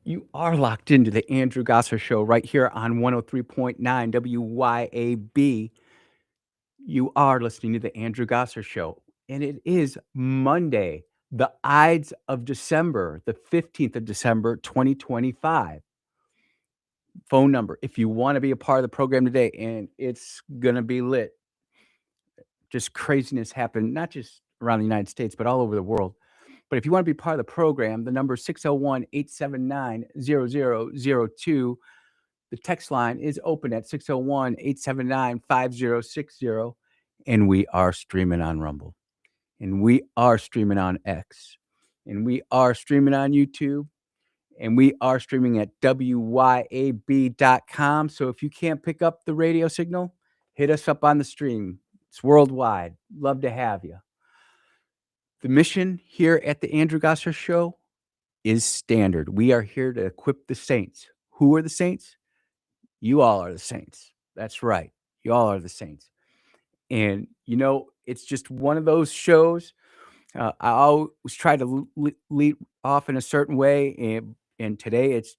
You are locked into the Andrew Gosser Show right here on 103.9 WYAB. You are listening to the Andrew Gosser Show, and it is Monday, the Ides of December, the 15th of December, 2025. Phone number, if you want to be a part of the program today, and it's going to be lit. Just craziness happened, not just around the United States, but all over the world. But if you want to be part of the program, the number is 601-879-0002. The text line is open at 601-879-5060. And we are streaming on Rumble. And we are streaming on X. And we are streaming on YouTube. And we are streaming at WYAB.com. So if you can't pick up the radio signal, hit us up on the stream. It's worldwide. Love to have you. The mission here at the Andrew Gosser Show is standard. We are here to equip the saints. Who are the saints? You all are the saints. That's right. You all are the saints. And, it's just one of those shows. I always try to lead off in a certain way. And today it's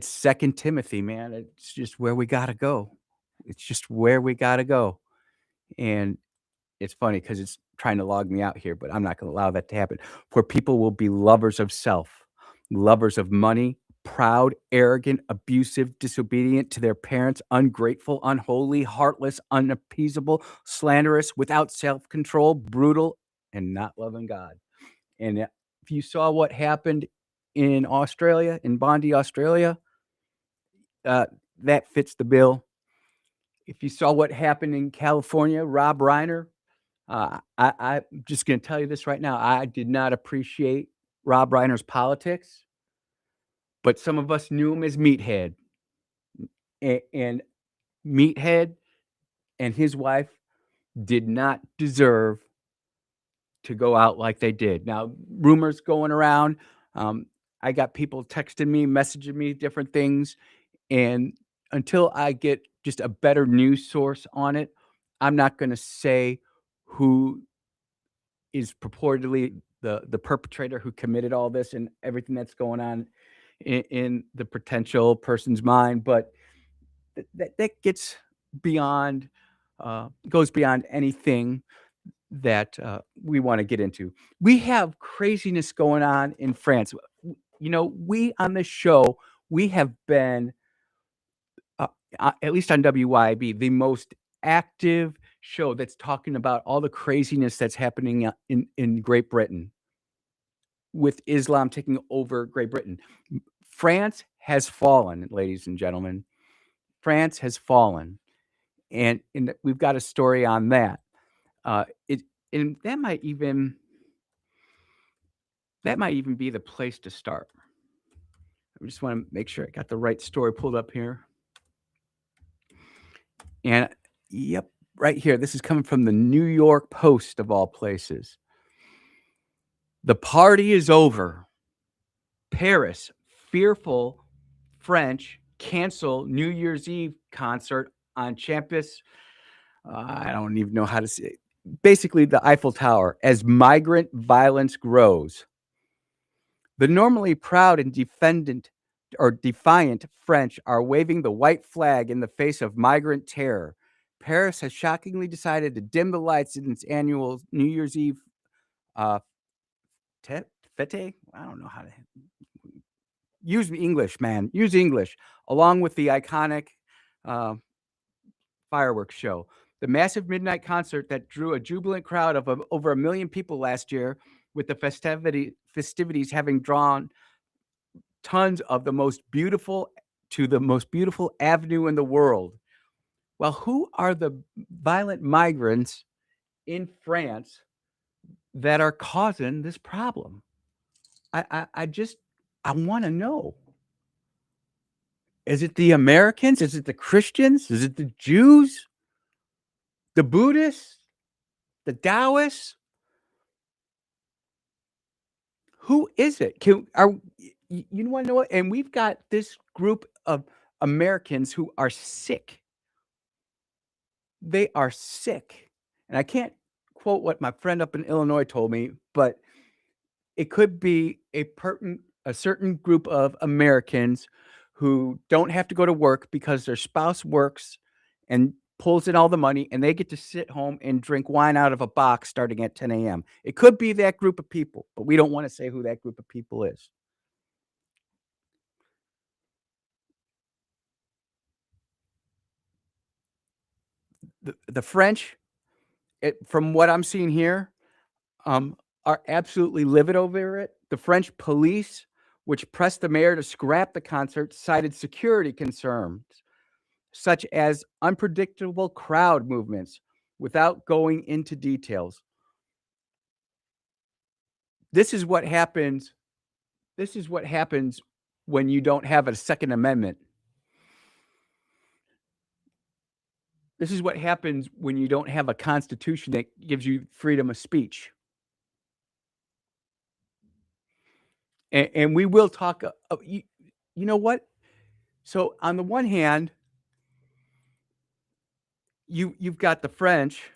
Second Timothy, man. It's just where we got to go. It's just where we got to go. And it's funny because it's trying to log me out here, but I'm not going to allow that to happen. For people will be lovers of self, lovers of money, proud, arrogant, abusive, disobedient to their parents, ungrateful, unholy, heartless, unappeasable, slanderous, without self-control, brutal, and not loving God. And if you saw what happened in Australia, in Bondi, Australia, that fits the bill. If you saw what happened in California, Rob Reiner, I'm just going to tell you this right now. I did not appreciate Rob Reiner's politics, but some of us knew him as Meathead. And Meathead and his wife did not deserve to go out like they did. Now, rumors going around. I got people texting me, messaging me different things. And until I get just a better news source on it, I'm not going to say who is purportedly the perpetrator who committed all this and everything that's going on in the potential person's mind. But that gets beyond, goes beyond anything that we want to get into. We have craziness going on in France. We on this show, we have been, at least on WYB, the most active show that's talking about all the craziness that's happening in Great Britain with Islam taking over Great Britain. France has fallen, ladies and gentlemen. France has fallen. And we've got a story on that. And that might even be the place to start. I just want to make sure I got the right story pulled up here. And yep, right here. This is coming from the New York Post of all places. The party is over. Paris, fearful French cancel New Year's Eve concert on campus. I don't even know how to say it. Basically, the Eiffel Tower, as migrant violence grows. The normally proud and defiant French are waving the white flag in the face of migrant terror. Paris has shockingly decided to dim the lights in its annual New Year's Eve fete. I don't know how to use English, man. Use English, along with the iconic fireworks show. The massive midnight concert that drew a jubilant crowd of over 1 million people last year, with the festivities having drawn tons of the most beautiful avenue in the world. Well, who are the violent migrants in France that are causing this problem? I want to know. Is it the Americans? Is it the Christians? Is it the Jews? The Buddhists? The Taoists? Who is it? You want to know what? And we've got this group of Americans who are sick. They are sick. And I can't quote what my friend up in Illinois told me, but it could be a a certain group of Americans who don't have to go to work because their spouse works and pulls in all the money, and they get to sit home and drink wine out of a box starting at 10 a.m. It could be that group of people, but we don't want to say who that group of people is. The French, from what I'm seeing here, um, are absolutely livid over it. The French police, which pressed the mayor to scrap the concert, cited security concerns, such as unpredictable crowd movements, without going into details. This is what happens. This is what happens when you don't have a Second Amendment. This is what happens when you don't have a constitution that gives you freedom of speech. And we will talk. You know what? So on the one hand, you've got the French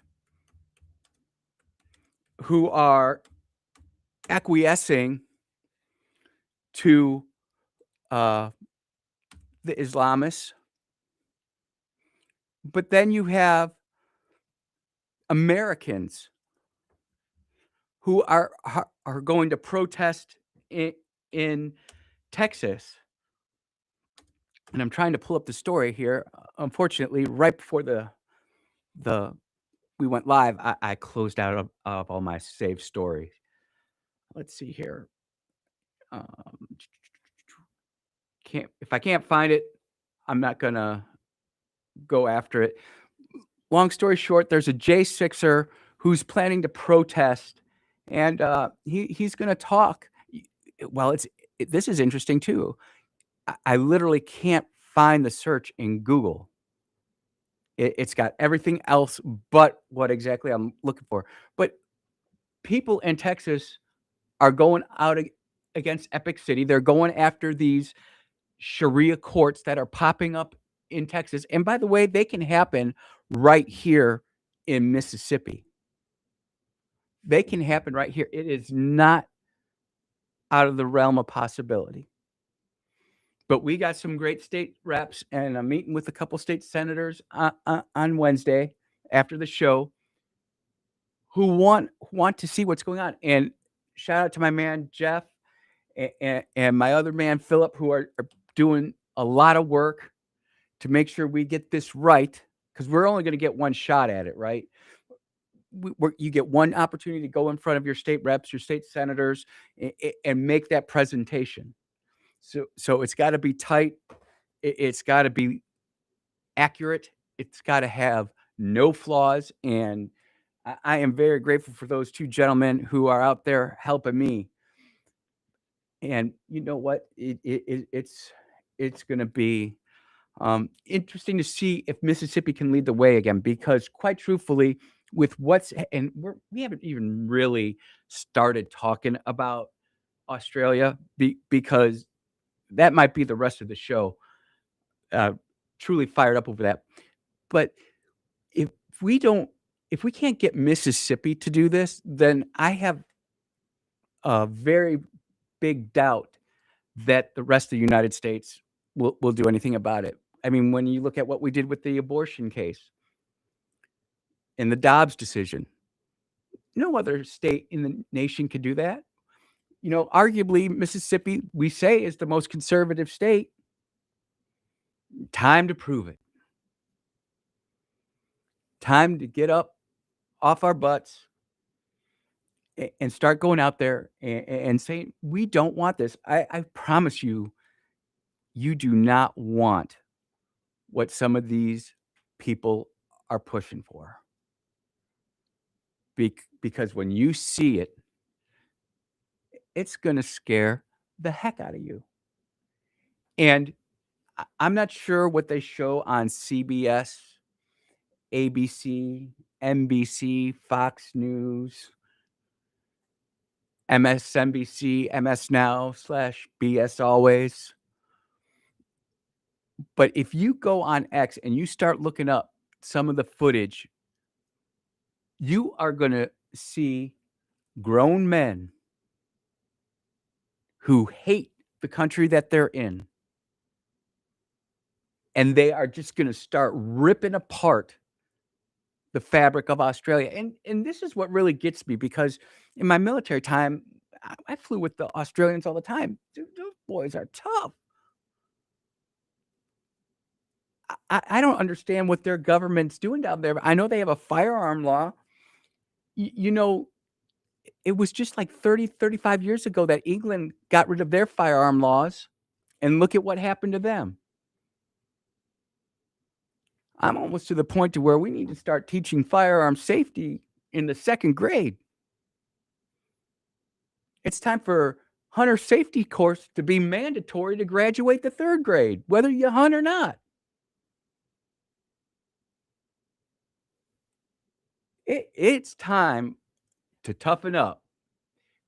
who are acquiescing to the Islamists, but then you have Americans who are going to protest in Texas. And I'm trying to pull up the story here. Unfortunately, right before the we went live, I closed out of all my saved stories. Let's see here. If I can't find it, I'm not gonna go after it. Long story short, there's a J6er who's planning to protest, and he's going to talk. Well, this is interesting too. I literally can't find the search in Google. It's got everything else but what exactly I'm looking for. But people in Texas are going out against Epic City. They're going after these Sharia courts that are popping up in Texas. And by the way, they can happen right here in Mississippi. They can happen right here. It is not out of the realm of possibility. But we got some great state reps, and I'm meeting with a couple state senators on Wednesday after the show who want to see what's going on. And shout out to my man Jeff and my other man Philip, who are doing a lot of work to make sure we get this right, because we're only going to get one shot at it, right? You get one opportunity to go in front of your state reps, your state senators, and make that presentation. So it's got to be tight. It's got to be accurate. It's got to have no flaws. And I am very grateful for those two gentlemen who are out there helping me. And you know what? It's going to be interesting to see if Mississippi can lead the way again, because quite truthfully, with we haven't even really started talking about Australia because that might be the rest of the show. Truly fired up over that. But if we can't get Mississippi to do this, then I have a very big doubt that the rest of the United States will do anything about it. I mean, when you look at what we did with the abortion case and the Dobbs decision, no other state in the nation could do that. Arguably, Mississippi, we say, is the most conservative state. Time to prove it. Time to get up off our butts and start going out there and saying, we don't want this. I promise you, you do not want what some of these people are pushing for. Because when you see it, it's going to scare the heck out of you. And I'm not sure what they show on CBS, ABC, NBC, Fox News, MSNBC, MS Now / BS Always. But if you go on X and you start looking up some of the footage, you are going to see grown men who hate the country that they're in, and they are just gonna start ripping apart the fabric of Australia, and this is what really gets me because in my military time, I flew with the Australians all the time. Dude, those boys are tough. I don't understand what their government's doing down there. I know they have a firearm law. You know, it was just like 35 years ago that England got rid of their firearm laws, and look at what happened to them. I'm almost to the point to where we need to start teaching firearm safety in the 2nd grade. It's time for hunter safety course to be mandatory to graduate the 3rd grade, whether you hunt or not. It's time to toughen up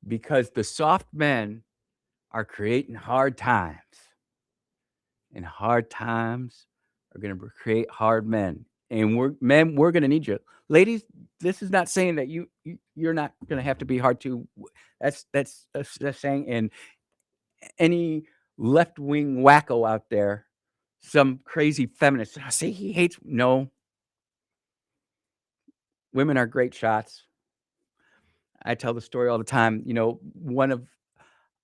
because the soft men are creating hard times, and hard times are gonna create hard men, and we're gonna need you. Ladies, this is not saying that you're not gonna have to be hard too. That's saying, and any left-wing wacko out there, some crazy feminist, "Ah, see, he hates" no, women are great shots. I tell the story all the time, one of,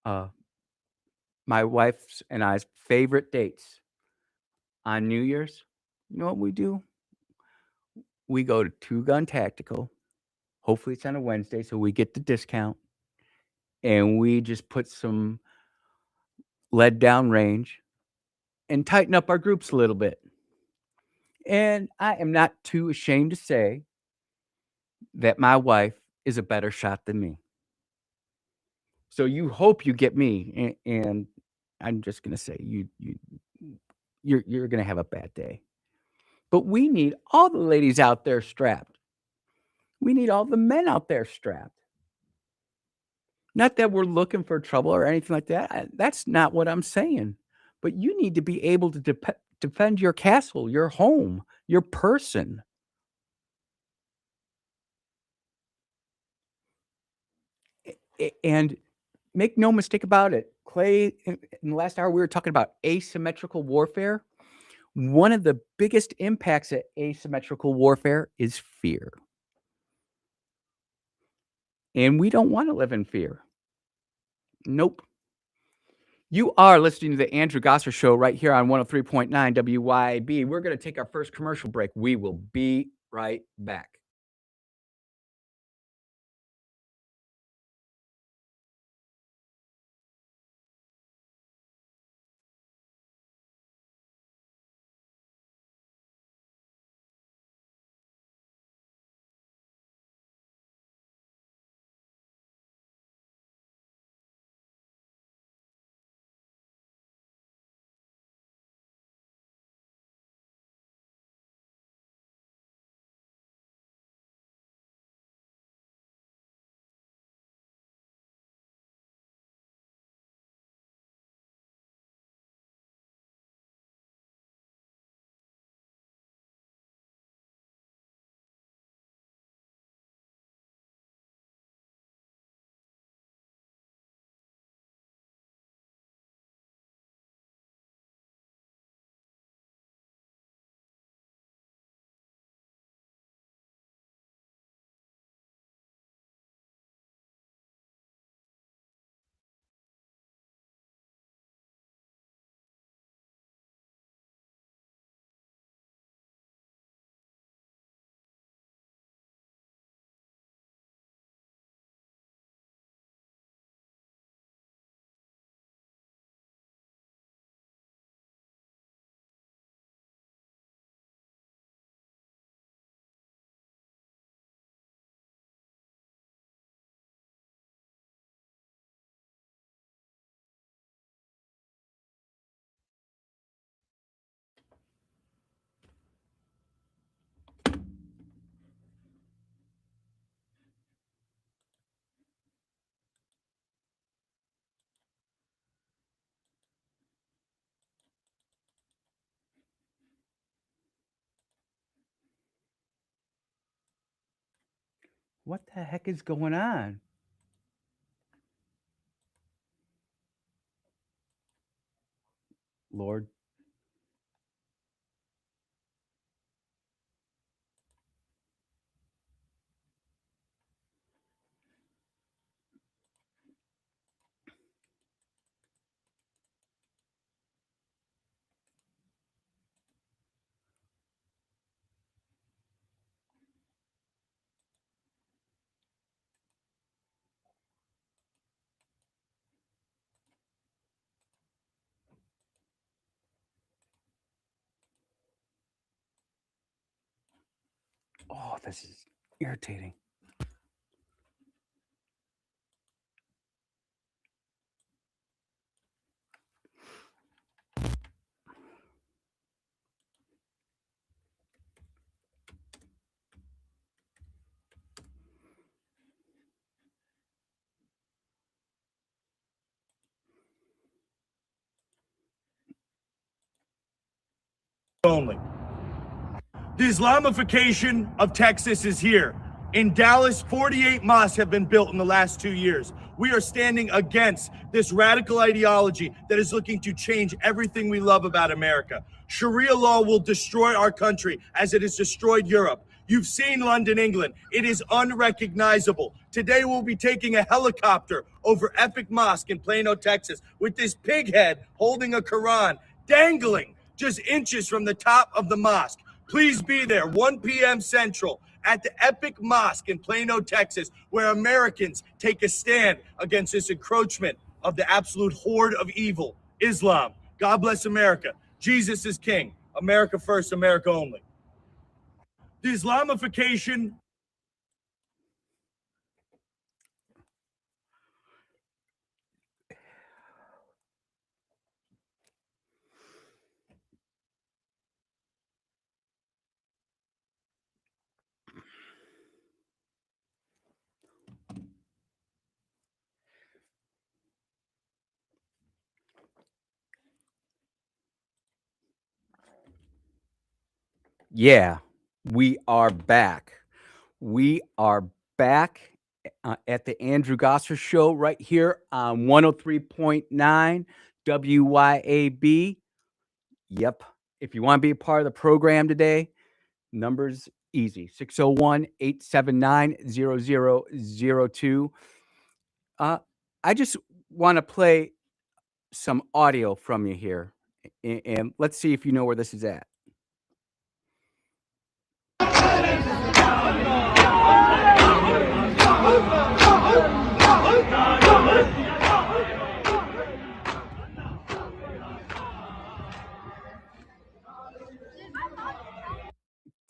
uh, my wife's and I's favorite dates on New Year's, you know what we do? We go to Two Gun Tactical, hopefully it's on a Wednesday, so we get the discount, and we just put some lead down range and tighten up our groups a little bit, and I am not too ashamed to say that my wife is a better shot than me. So you hope you get me, and I'm just gonna say you're gonna have a bad day. But we need all the ladies out there strapped. We need all the men out there strapped. Not that we're looking for trouble or anything like that. That's not what I'm saying. But you need to be able to defend your castle, your home, your person. And make no mistake about it, Clay, in the last hour, we were talking about asymmetrical warfare. One of the biggest impacts of asymmetrical warfare is fear. And we don't want to live in fear. Nope. You are listening to the Andrew Gosser Show right here on 103.9 WYAB. We're going to take our first commercial break. We will be right back. What the heck is going on? Lord. Oh, this is irritating. Only. The Islamification of Texas is here. In Dallas, 48 mosques have been built in the last 2 years. We are standing against this radical ideology that is looking to change everything we love about America. Sharia law will destroy our country as it has destroyed Europe. You've seen London, England. It is unrecognizable. Today we'll be taking a helicopter over Epic Mosque in Plano, Texas, with this pig head holding a Quran dangling just inches from the top of the mosque. Please be there, 1 p.m. Central, at the Epic Mosque in Plano, Texas, where Americans take a stand against this encroachment of the absolute horde of evil, Islam. God bless America. Jesus is king. America first, America only. The Islamification. Yeah, we are back. We are back at the Andrew Gosser Show right here on 103.9 WYAB. Yep. If you want to be a part of the program today, numbers easy 601 879 0002. I just want to play some audio from you here, and let's see if you know where this is at.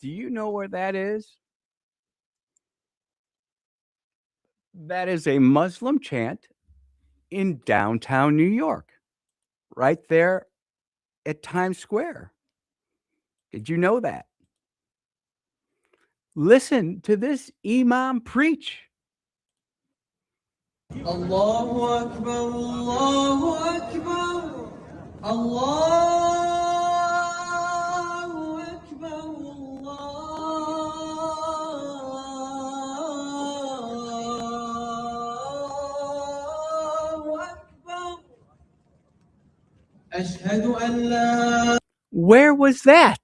Do you know where that is? That is a Muslim chant in downtown New York, right there at Times Square. Did you know that? Listen to this imam preach. Allahu Akbar, Allahu Akbar, Allahu Akbar, Allahu Akbar. Ashhadu an la. Where was that?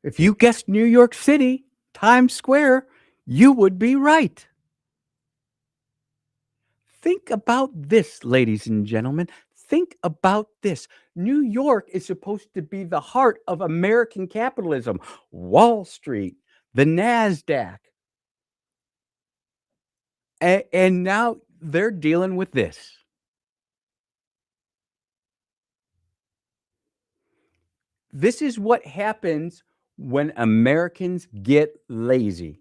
If you guessed New York City, Times Square, you would be right. Think about this, ladies and gentlemen. Think about this. New York is supposed to be the heart of American capitalism. Wall Street, the NASDAQ. And now they're dealing with this. This is what happens when Americans get lazy.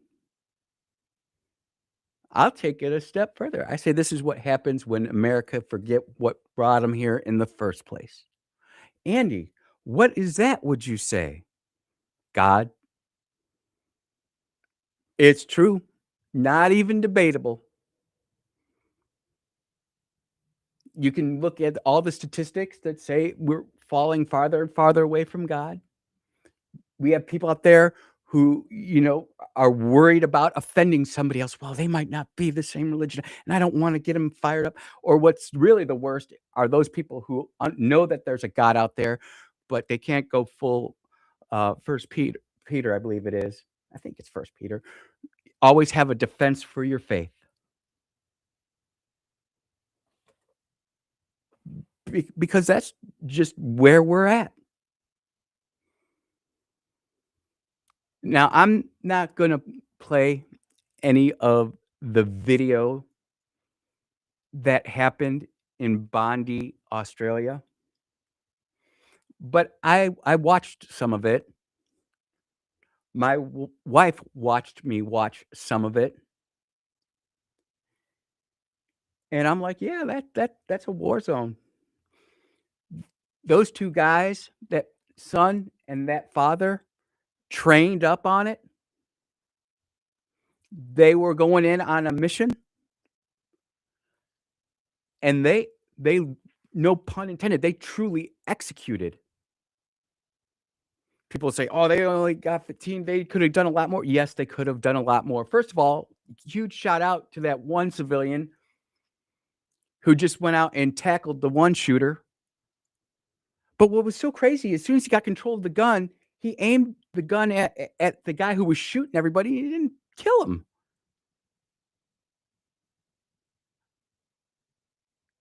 I'll take it a step further. I say this is what happens when America forget what brought them here in the first place. Andy, what is that, would you say? God. It's true. Not even debatable. You can look at all the statistics that say we're falling farther and farther away from God. We have people out there who, are worried about offending somebody else. Well, they might not be the same religion, and I don't want to get them fired up. Or what's really the worst are those people who know that there's a God out there, but they can't go full First Peter, I believe it is. I think it's First Peter. Always have a defense for your faith. Because that's just where we're at. Now, I'm not going to play any of the video that happened in Bondi, Australia, but I watched some of it. My wife watched me watch some of it. And I'm like, yeah, that's a war zone. Those two guys, that son and that father, trained up on it. They were going in on a mission, and they no pun intended, they truly executed. People say, "Oh, they only got 15. They could have done a lot more." Yes, they could have done a lot more. First of all, huge shout out to that one civilian who just went out and tackled the one shooter. But what was so crazy, as soon as he got control of the gun, he aimed the gun at the guy who was shooting everybody. He didn't kill him.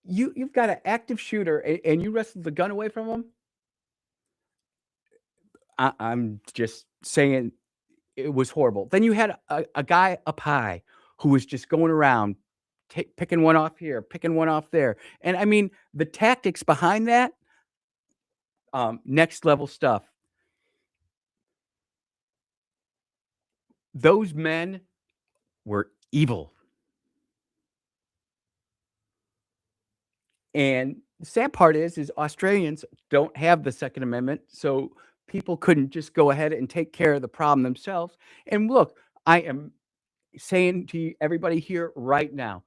You've got an active shooter, and you wrestled the gun away from him. I'm just saying it was horrible. Then you had a guy up high who was just going around picking one off here, picking one off there. And I mean, the tactics behind that, next level stuff. Those men were evil. And the sad part is Australians don't have the Second Amendment, so people couldn't just go ahead and take care of the problem themselves. And look, I am saying to everybody here right now,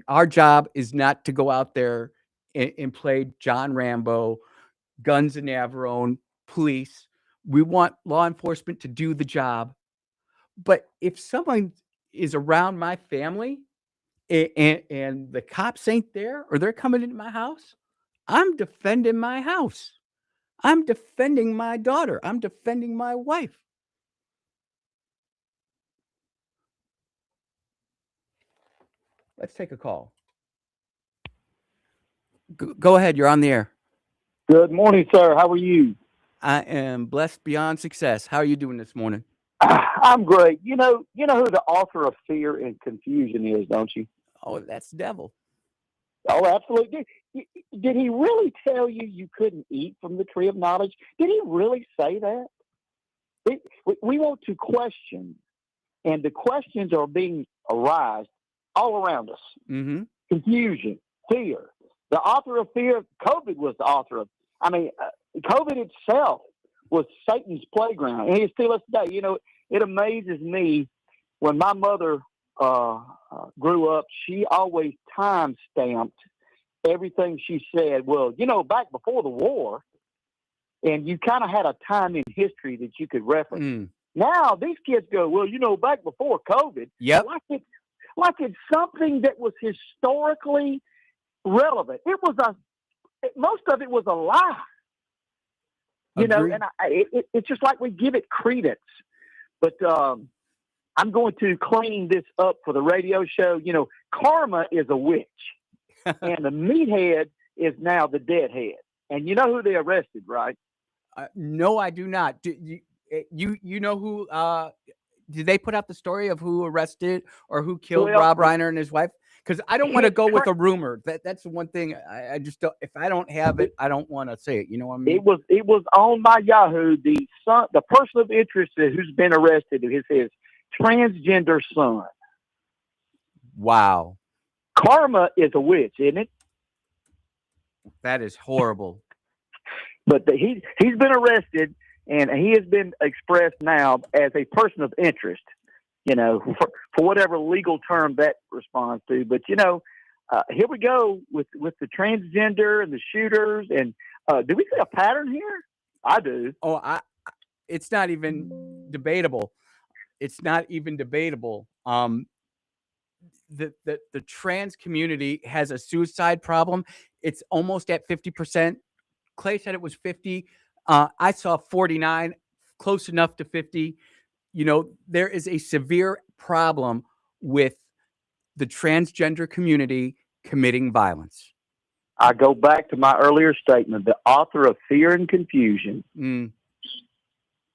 our job is not to go out there and play John Rambo, guns and Navarone, police. We want law enforcement to do the job. But if someone is around my family and the cops ain't there, or they're coming into my house, I'm defending my house. I'm defending my daughter. I'm defending my wife. Let's take a call. Go ahead. You're on the air. Good morning, sir. How are you? I am blessed beyond success. How are you doing this morning? I'm great. You know who the author of fear and confusion is, don't you? Oh, that's the devil. Oh, absolutely. Did he really tell you you couldn't eat from the tree of knowledge? Did he really say that? We want to question, and the questions are being arised all around us. Mm-hmm. Confusion, fear. The author of fear, COVID was the author of. COVID itself was Satan's playground, and it still is today. You know, it amazes me when my mother grew up. She always time stamped everything she said. Well, back before the war, and you kind of had a time in history that you could reference. Now these kids go, well, back before COVID. Yep. Like it's something that was historically relevant. Most of it was a lie. Agreed. And it's just like we give it credence. But I'm going to clean this up for the radio show. Karma is a witch, and the meathead is now the deadhead. And you know who they arrested, right? No, I do not. You know who? Did they put out the story of who arrested or who killed Rob Reiner and his wife? Because I don't want to go with a rumor. That's the one thing I just don't. If I don't have it, I don't want to say it. You know what I mean? It was on my Yahoo. The person of interest who's been arrested is his transgender son. Wow. Karma is a witch, isn't it? That is horrible. But he's been arrested, and he has been expressed now as a person of interest. For whatever legal term that responds to. But here we go with the transgender and the shooters. And do we see a pattern here? I do. Oh, it's not even debatable. It's not even debatable. The trans community has a suicide problem. It's almost at 50%. Clay said it was 50. I saw 49, close enough to 50. You know, there is a severe problem with the transgender community committing violence. I go back to my earlier statement. The author of Fear and Confusion. Mm.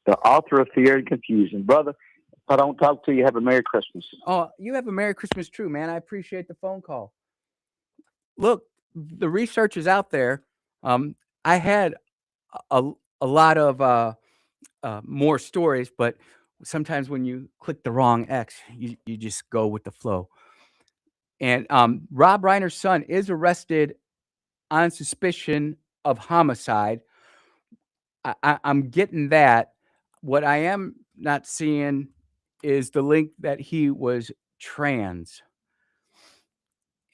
The author of Fear and Confusion. Brother, if I don't talk to you, have a Merry Christmas. Oh, you have a Merry Christmas too, man. I appreciate the phone call. Look, the research is out there. I had a lot of more stories, but sometimes when you click the wrong X, you just go with the flow. And Rob Reiner's son is arrested on suspicion of homicide. I'm getting that. What I am not seeing is the link that he was trans.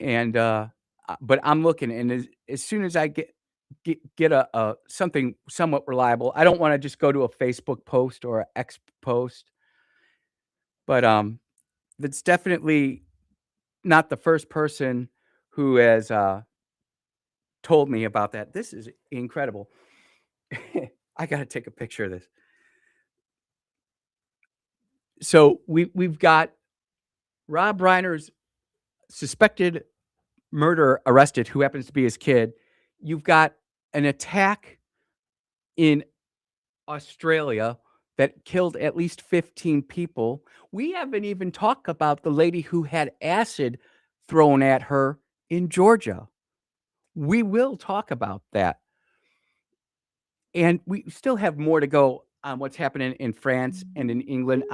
And but I'm looking, and as soon as I get a something somewhat reliable, I don't want to just go to a Facebook post or an X post. But that's definitely not the first person who has told me about that. This is incredible. I got to take a picture of this. So we've got Rob Reiner's suspected murderer arrested, who happens to be his kid. You've got an attack in Australia that killed at least 15 people. We haven't even talked about the lady who had acid thrown at her in Georgia. We will talk about that. And we still have more to go on what's happening in France and in England.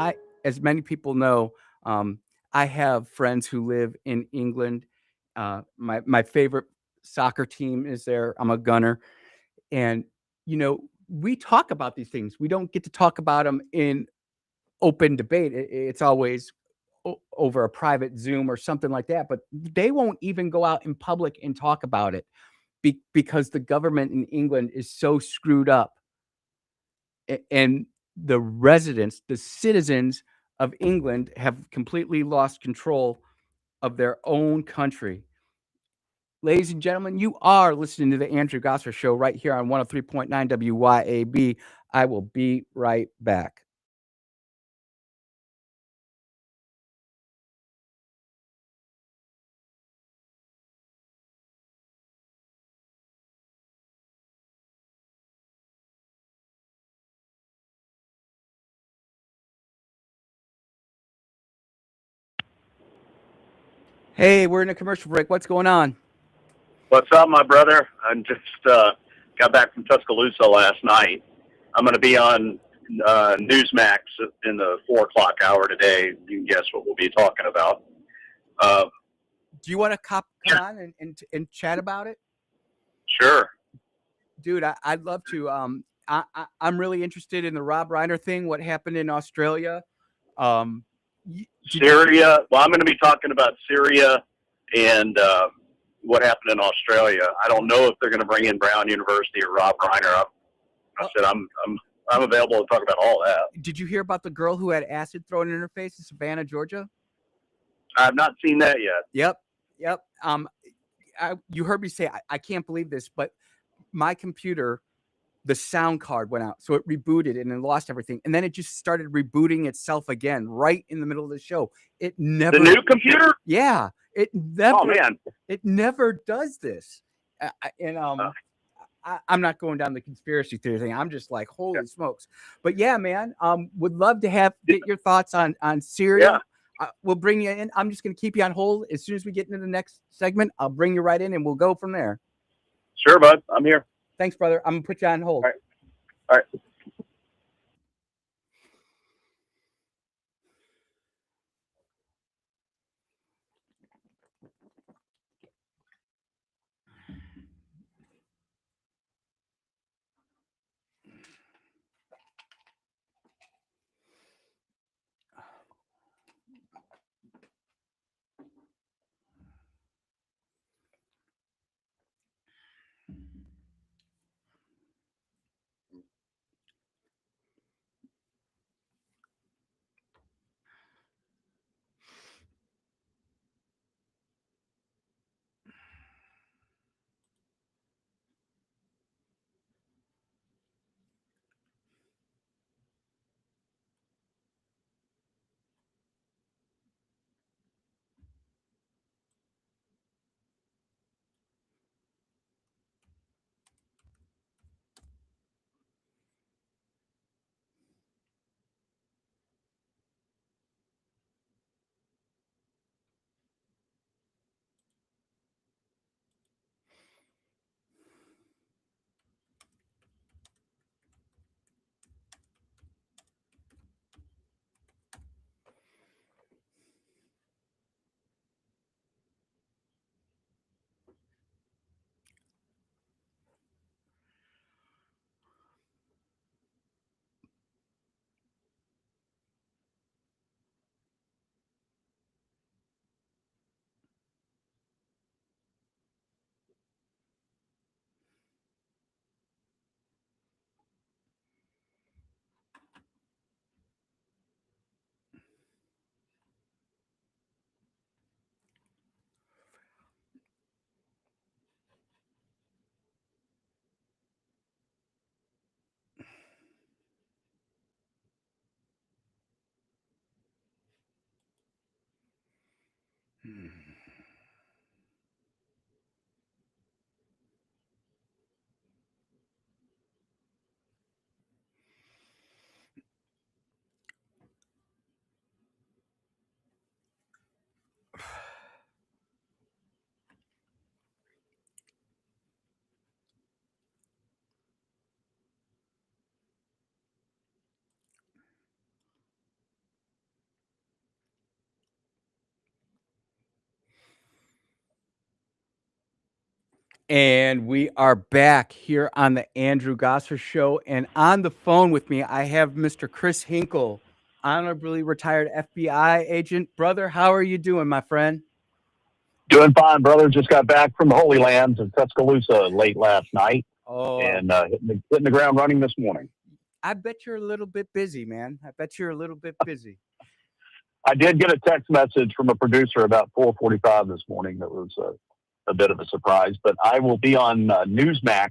As many people know, I have friends who live in England. My favorite soccer team is there. I'm a Gunner. And, you know, we talk about these things. We don't get to talk about them in open debate. It's always over a private Zoom or something like that. But they won't even go out in public and talk about it because the government in England is so screwed up. And the residents, the citizens of England have completely lost control of their own country. Ladies and gentlemen, you are listening to the Andrew Gosser Show right here on 103.9 WYAB. I will be right back. Hey, we're in a commercial break. What's going on? What's up, my brother? I just got back from Tuscaloosa last night. I'm going to be on Newsmax in the 4 o'clock hour today. You can guess what we'll be talking about. Do you want to come on and chat about it? Sure. Dude, I'd love to. I'm really interested in the Rob Reiner thing, what happened in Australia. Syria. Well, I'm going to be talking about Syria and what happened in Australia. I don't know if they're going to bring in Brown University or Rob Reiner. I said I'm available to talk about all that. Did you hear about the girl who had acid thrown in her face in Savannah, Georgia? I've not seen that yet. Yep. You heard me say I can't believe this, but my computer, the sound card went out, so it rebooted and it lost everything, and then it just started rebooting itself again right in the middle of the show. It never. The new computer? Yeah. It never. Oh man. It never does this. I'm not going down the conspiracy theory thing. I'm just like, holy smokes. But yeah, man, would love to get your thoughts on Syria. Yeah. We'll bring you in. I'm just going to keep you on hold. As soon as we get into the next segment, I'll bring you right in and we'll go from there. Sure, bud. I'm here. Thanks, brother. I'm going to put you on hold. All right. And we are back here on the Andrew Gosser Show. And on the phone with me, I have Mr. Chris Hinkle, honorably retired FBI agent. Brother, how are you doing, my friend? Doing fine, brother. Just got back from the Holy Lands in Tuscaloosa late last night, Oh, and hitting the ground running this morning. I bet you're a little bit busy, man. I bet you're a little bit busy. I did get a text message from a producer about 4:45 this morning. That was a bit of a surprise, but I will be on Newsmax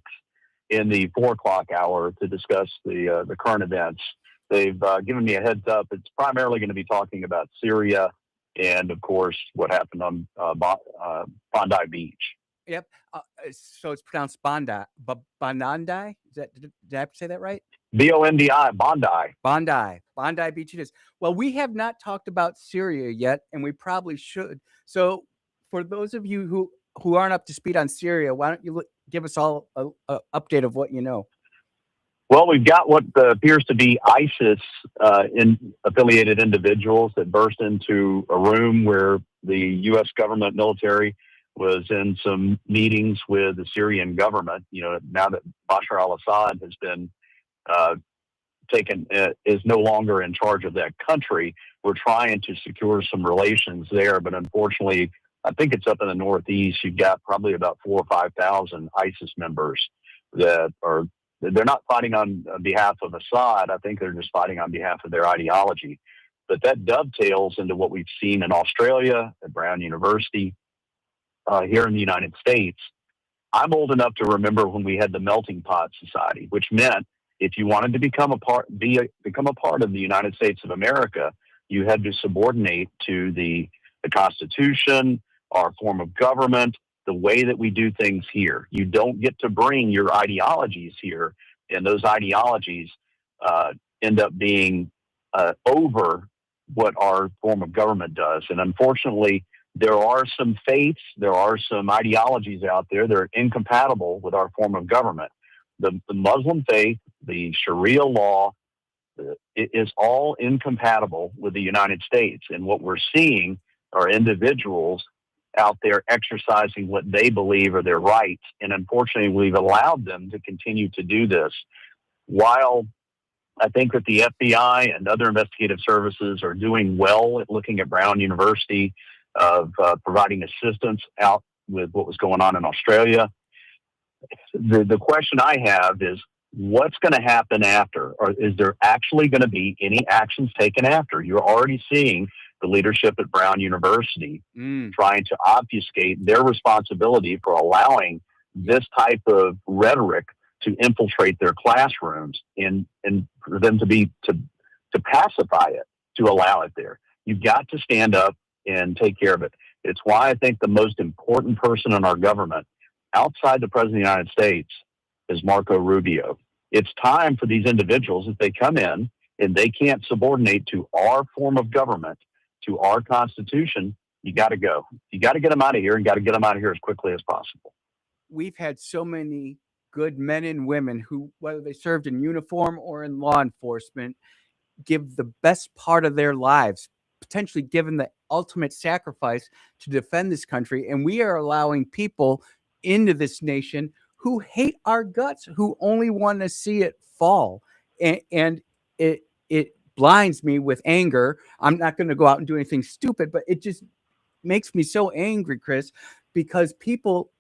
in the 4 o'clock hour to discuss the current events. They've given me a heads up. It's primarily going to be talking about Syria and, of course, what happened on Bondi Beach. Yep. So it's pronounced Bondi. Bondi? Did I have to say that right? Bondi, Bondi. Bondi Beach it is. Well, we have not talked about Syria yet, and we probably should. So for those of you who aren't up to speed on Syria, why don't you give us all a update of what you know? Well, we've got what appears to be ISIS affiliated individuals that burst into a room where the U.S. government military was in some meetings with the Syrian government. You know, now that Bashar al-Assad has been is no longer in charge of that country, we're trying to secure some relations there. But unfortunately, I think it's up in the Northeast. You've got probably about 4,000 or 5,000 ISIS members that are. They're not fighting on behalf of Assad. I think they're just fighting on behalf of their ideology. But that dovetails into what we've seen in Australia, at Brown University, here in the United States. I'm old enough to remember when we had the Melting Pot Society, which meant if you wanted to become a part of the United States of America, you had to subordinate to the Constitution, our form of government, the way that we do things here. You don't get to bring your ideologies here, and those ideologies end up being over what our form of government does. And unfortunately, there are some faiths, there are some ideologies out there that are incompatible with our form of government. The Muslim faith, the Sharia law, it is all incompatible with the United States. And what we're seeing are individuals out there exercising what they believe are their rights. And unfortunately, we've allowed them to continue to do this. While I think that the FBI and other investigative services are doing well at looking at Brown University, of providing assistance out with what was going on in Australia, the question I have is, what's going to happen after? Or is there actually going to be any actions taken after? You're already seeing the leadership at Brown University trying to obfuscate their responsibility for allowing this type of rhetoric to infiltrate their classrooms and for them to pacify it, to allow it there. You've got to stand up and take care of it. It's why I think the most important person in our government outside the President of the United States is Marco Rubio. It's time for these individuals, if they come in and they can't subordinate to our form of government, to our Constitution, you got to go. You got to get them out of here, and got to get them out of here as quickly as possible. We've had so many good men and women who, whether they served in uniform or in law enforcement, give the best part of their lives, potentially given the ultimate sacrifice to defend this country. And we are allowing people into this nation who hate our guts, who only want to see it fall. And it blinds me with anger. I'm not going to go out and do anything stupid, but it just makes me so angry, Chris, because people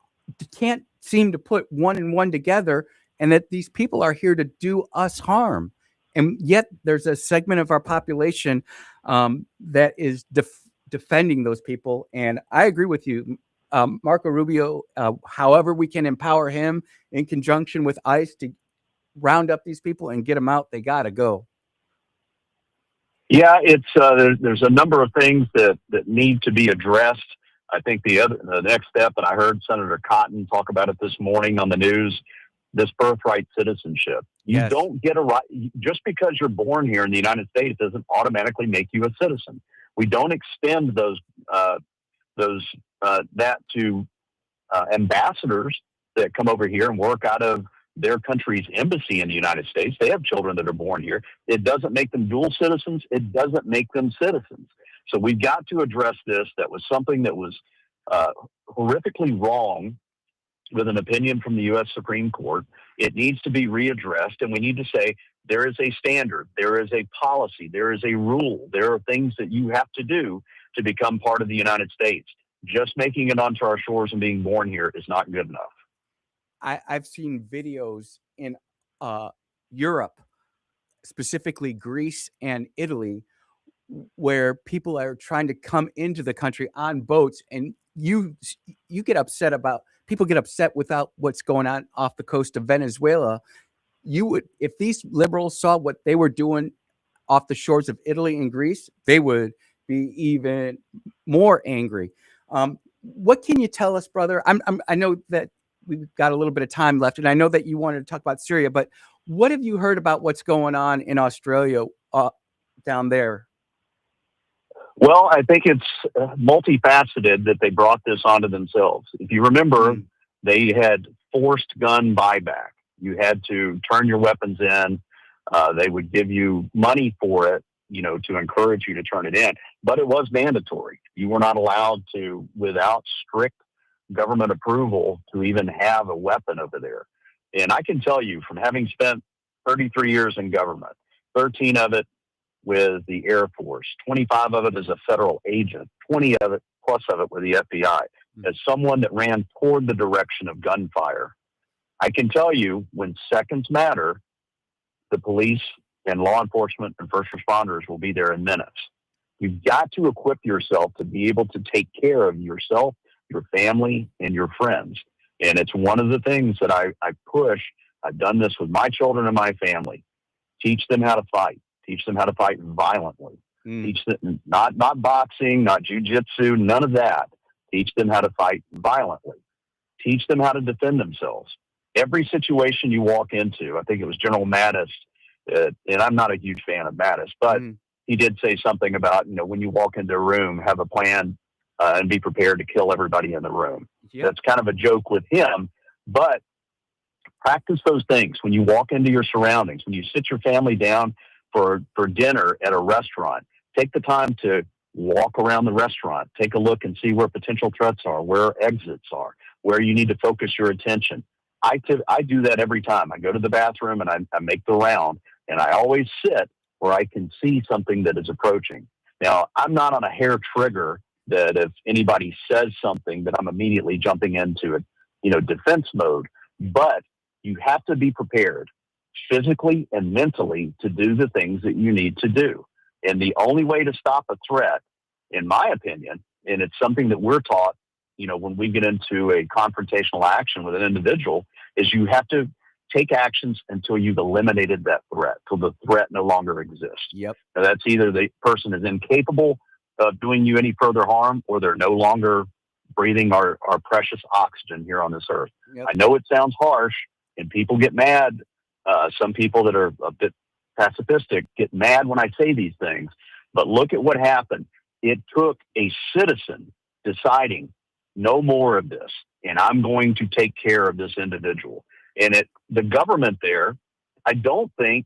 can't seem to put one and one together, and that these people are here to do us harm. And yet there's a segment of our population that is defending those people. And I agree with you. Marco Rubio, however we can empower him in conjunction with ICE to round up these people and get them out, they got to go. Yeah, it's there's a number of things that need to be addressed. I think the next step, and I heard Senator Cotton talk about it this morning on the news, this birthright citizenship. You Yes. don't get a right just because you're born here in the United States doesn't automatically make you a citizen. We don't extend that to ambassadors that come over here and work out of their country's embassy in the United States. They have children that are born here. It doesn't make them dual citizens. It doesn't make them citizens. So we've got to address this. That was something that was horrifically wrong with an opinion from the U.S. Supreme Court. It needs to be readdressed, and we need to say there is a standard, there is a policy, there is a rule, there are things that you have to do to become part of the United States. Just making it onto our shores and being born here is not good enough. I've seen videos in Europe, specifically Greece and Italy, where people are trying to come into the country on boats, and you get upset about people get upset without what's going on off the coast of Venezuela. You would, if these liberals saw what they were doing off the shores of Italy and Greece, they would be even more angry. What can you tell us, brother? I know that we've got a little bit of time left, and I know that you wanted to talk about Syria, but what have you heard about what's going on in Australia down there? Well, I think it's multifaceted that they brought this onto themselves. If you remember, they had forced gun buyback. You had to turn your weapons in. They would give you money for it, to encourage you to turn it in. But it was mandatory. You were not allowed to, without strict government approval, to even have a weapon over there. And I can tell you, from having spent 33 years in government, 13 of it with the Air Force, 25 of it as a federal agent, 20 of it plus of it with the FBI, as someone that ran toward the direction of gunfire, I can tell you, when seconds matter, the police and law enforcement and first responders will be there in minutes. You've got to equip yourself to be able to take care of yourself, your family, and your friends. And it's one of the things that I push. I've done this with my children and my family. Teach them how to fight. Teach them how to fight violently. Teach them not boxing, not jujitsu, none of that. Teach them how to fight violently. Teach them how to defend themselves. Every situation you walk into, I think it was General Mattis, and I'm not a huge fan of Mattis, but he did say something about, when you walk into a room, have a plan and be prepared to kill everybody in the room. Yep. That's kind of a joke with him, but practice those things when you walk into your surroundings, when you sit your family down for dinner at a restaurant. Take the time to walk around the restaurant, take a look and see where potential threats are, where exits are, where you need to focus your attention. I do that every time. I go to the bathroom and I make the round, and I always sit where I can see something that is approaching. Now, I'm not on a hair trigger that if anybody says something that I'm immediately jumping into it, defense mode, but you have to be prepared physically and mentally to do the things that you need to do. And the only way to stop a threat, in my opinion, and it's something that we're taught, when we get into a confrontational action with an individual, is you have to take actions until you've eliminated that threat, till the threat no longer exists. Yep. Now, that's either the person is incapable of doing you any further harm, or they're no longer breathing our precious oxygen here on this earth. Yep. I know it sounds harsh, and people get mad. Some people that are a bit pacifistic get mad when I say these things, but look at what happened. It took a citizen deciding no more of this, and I'm going to take care of this individual. And the government there, I don't think,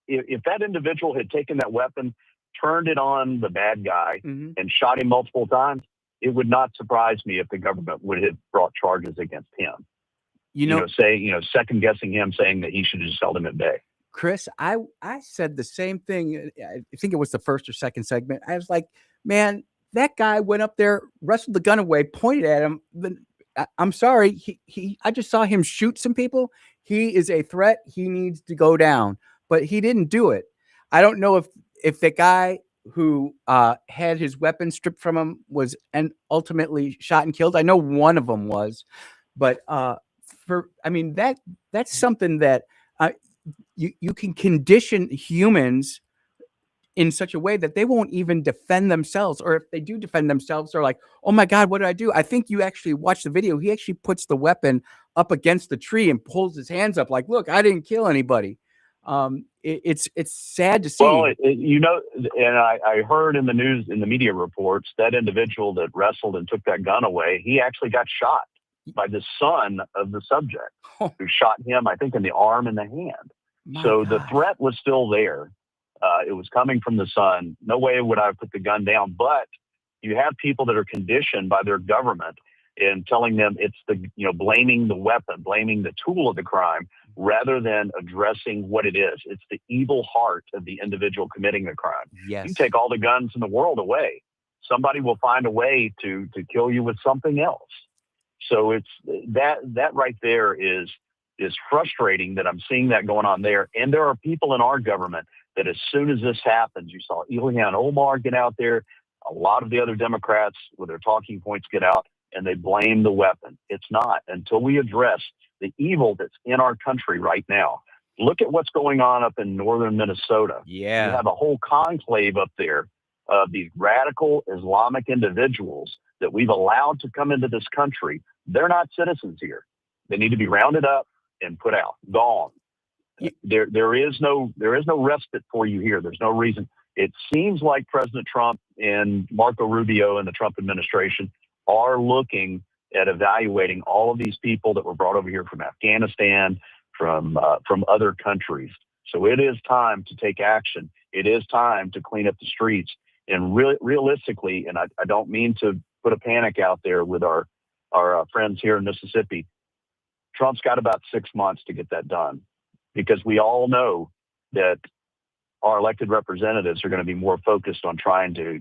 if that individual had taken that weapon, turned it on the bad guy, and shot him multiple times, it would not surprise me if the government would have brought charges against him. Second guessing him, saying that he should have just held him at bay. Chris, I said the same thing. I think it was the first or second segment. I was like, man, that guy went up there, wrestled the gun away, pointed at him. I'm sorry. I just saw him shoot some people. He is a threat. He needs to go down, but he didn't do it. I don't know if the guy who had his weapon stripped from him was and ultimately shot and killed. I know one of them was, but that's something that you can condition humans in such a way that they won't even defend themselves. Or if they do defend themselves, they're like, oh my God, what did I do? I think you actually watched the video. He actually puts the weapon up against the tree and pulls his hands up like, look, I didn't kill anybody. It's sad to see. Well, and I heard in the news, in the media reports, that individual that wrestled and took that gun away, he actually got shot by the son of the subject who shot him, I think, in the arm and the hand. So the threat was still there. It was coming from the son. No way would I put the gun down. But you have people that are conditioned by their government in telling them it's blaming the weapon, blaming the tool of the crime, rather than addressing what it is. It's the evil heart of the individual committing the crime. Yes. You take all the guns in the world away, somebody will find a way to kill you with something else. So it's that right there is frustrating that I'm seeing that going on there. And there are people in our government that as soon as this happens, you saw Ilhan Omar get out there, a lot of the other Democrats with their talking points get out, and they blame the weapon. It's not until we address the evil that's in our country right now. Look at what's going on up in northern Minnesota. Yeah. You have a whole conclave up there of these radical Islamic individuals that we've allowed to come into this country. They're not citizens here. They need to be rounded up and put out, gone. There is no respite for you here. There's no reason. It seems like President Trump and Marco Rubio and the Trump administration are looking at evaluating all of these people that were brought over here from Afghanistan, from other countries. So it is time to take action. It is time to clean up the streets. And realistically, and I don't mean to put a panic out there with our friends here in Mississippi, Trump's got about 6 months to get that done, because we all know that our elected representatives are going to be more focused on trying to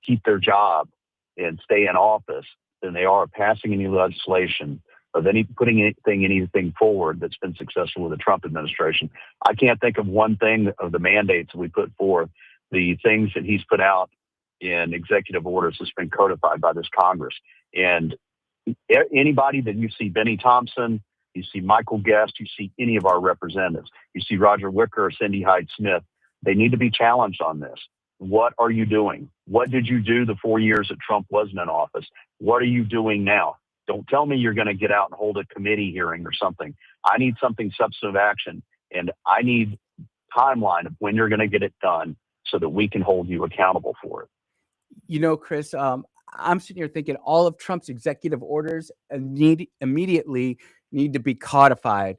keep their job and stay in office than they are passing any legislation of putting anything forward that's been successful with the Trump administration. I can't think of one thing of the mandates we put forth, the things that he's put out in executive orders that's been codified by this Congress. And anybody that you see, Benny Thompson, you see Michael Guest, you see any of our representatives, you see Roger Wicker or Cindy Hyde-Smith, they need to be challenged on this. What are you doing? What did you do the 4 years that Trump wasn't in office? What are you doing now? Don't tell me you're going to get out and hold a committee hearing or something. I need something substantive action, and I need timeline of when you're going to get it done so that we can hold you accountable for it. You know, Chris, I'm sitting here thinking all of Trump's executive orders immediately need to be codified,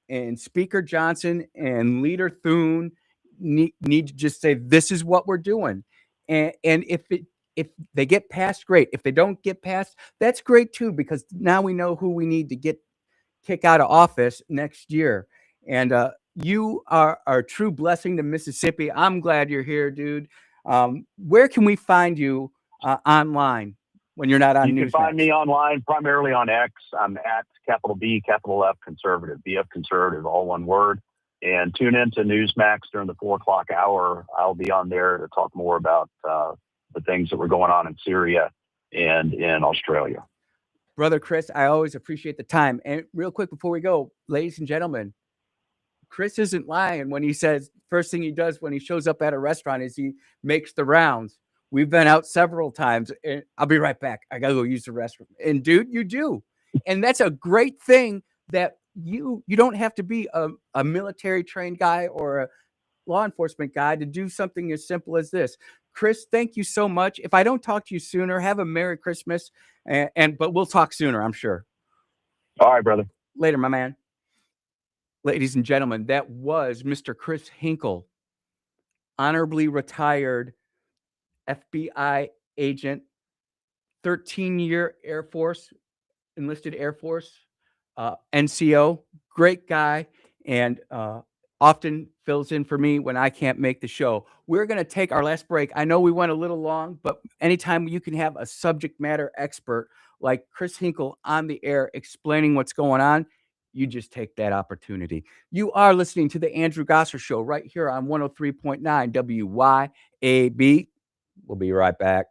and Speaker Johnson and Leader Thune need to just say, this is what we're doing. And if they get passed, great. If they don't get passed, that's great too, because now we know who we need to kick out of office next year. And you are a true blessing to Mississippi. I'm glad you're here, dude. Where can we find you online when you're not on Newsmax? You can find me online, primarily on X. I'm at capital B, capital F, conservative, BF conservative, all one word. And tune in to Newsmax during the 4 o'clock hour. I'll be on there to talk more about the things that were going on in Syria and in Australia. Brother Chris, I always appreciate the time. And real quick before we go, ladies and gentlemen, Chris isn't lying when he says first thing he does when he shows up at a restaurant is he makes the rounds. We've been out several times, and I'll be right back. I got to go use the restroom. And dude, you do. And that's a great thing that you don't have to be a military trained guy or a law enforcement guy to do something as simple as this. Chris, thank you so much. If I don't talk to you sooner, have a Merry Christmas, but we'll talk sooner, I'm sure. All right, brother. Later, my man. Ladies and gentlemen, that was Mr. Chris Hinkle, honorably retired FBI agent, 13-year Air Force, enlisted Air Force, NCO, great guy, and often fills in for me when I can't make the show. We're going to take our last break. I know we went a little long, but anytime you can have a subject matter expert like Chris Hinkle on the air explaining what's going on, you just take that opportunity. You are listening to the Andrew Gosser Show right here on 103.9 WYAB. We'll be right back.